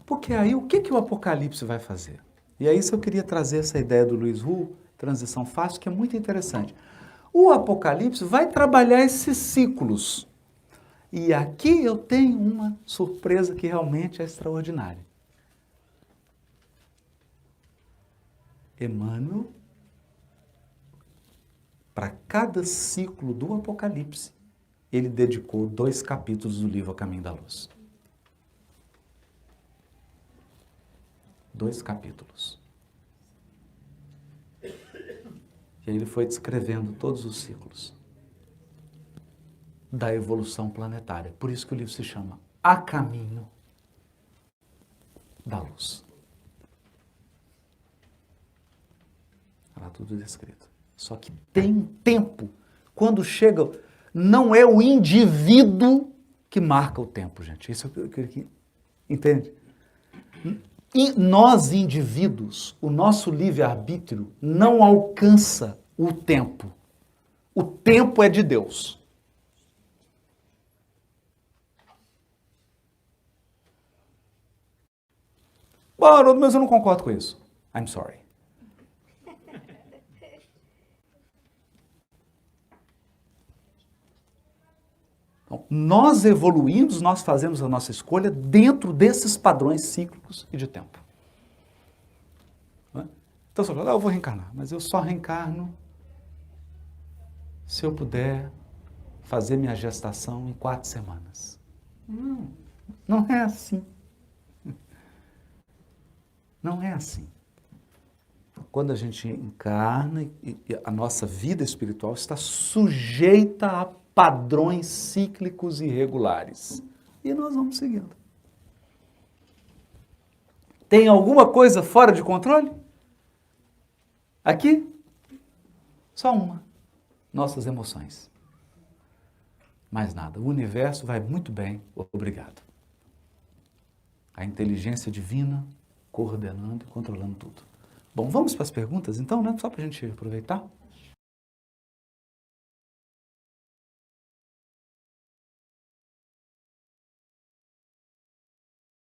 Porque aí o que o Apocalipse vai fazer? E é isso que eu queria trazer essa ideia do Luiz Hu, transição fácil, que é muito interessante. O Apocalipse vai trabalhar esses ciclos. E aqui eu tenho uma surpresa que realmente é extraordinária. Emmanuel, para cada ciclo do Apocalipse, ele dedicou 2 capítulos do livro A Caminho da Luz. 2 capítulos. E aí ele foi descrevendo todos os ciclos da evolução planetária. Por isso que o livro se chama A Caminho da Luz. Está tudo descrito. Só que tem um tempo, quando chega, não é o indivíduo que marca o tempo, gente. Isso eu queria que... Entende? E nós, indivíduos, o nosso livre-arbítrio não alcança o tempo. O tempo é de Deus. Bom, Haroldo, mas eu não concordo com isso. I'm sorry. Então, nós evoluímos, nós fazemos a nossa escolha dentro desses padrões cíclicos e de tempo. Então você fala, eu vou reencarnar, mas eu só reencarno se eu puder fazer minha gestação em 4 semanas. Não é assim. Não é assim. Quando a gente encarna, a nossa vida espiritual está sujeita a padrões cíclicos e regulares. E nós vamos seguindo. Tem alguma coisa fora de controle? Aqui? Só uma. Nossas emoções. Mais nada. O universo vai muito bem, obrigado. A inteligência divina coordenando e controlando tudo. Bom, vamos para as perguntas então, né? Só para a gente aproveitar.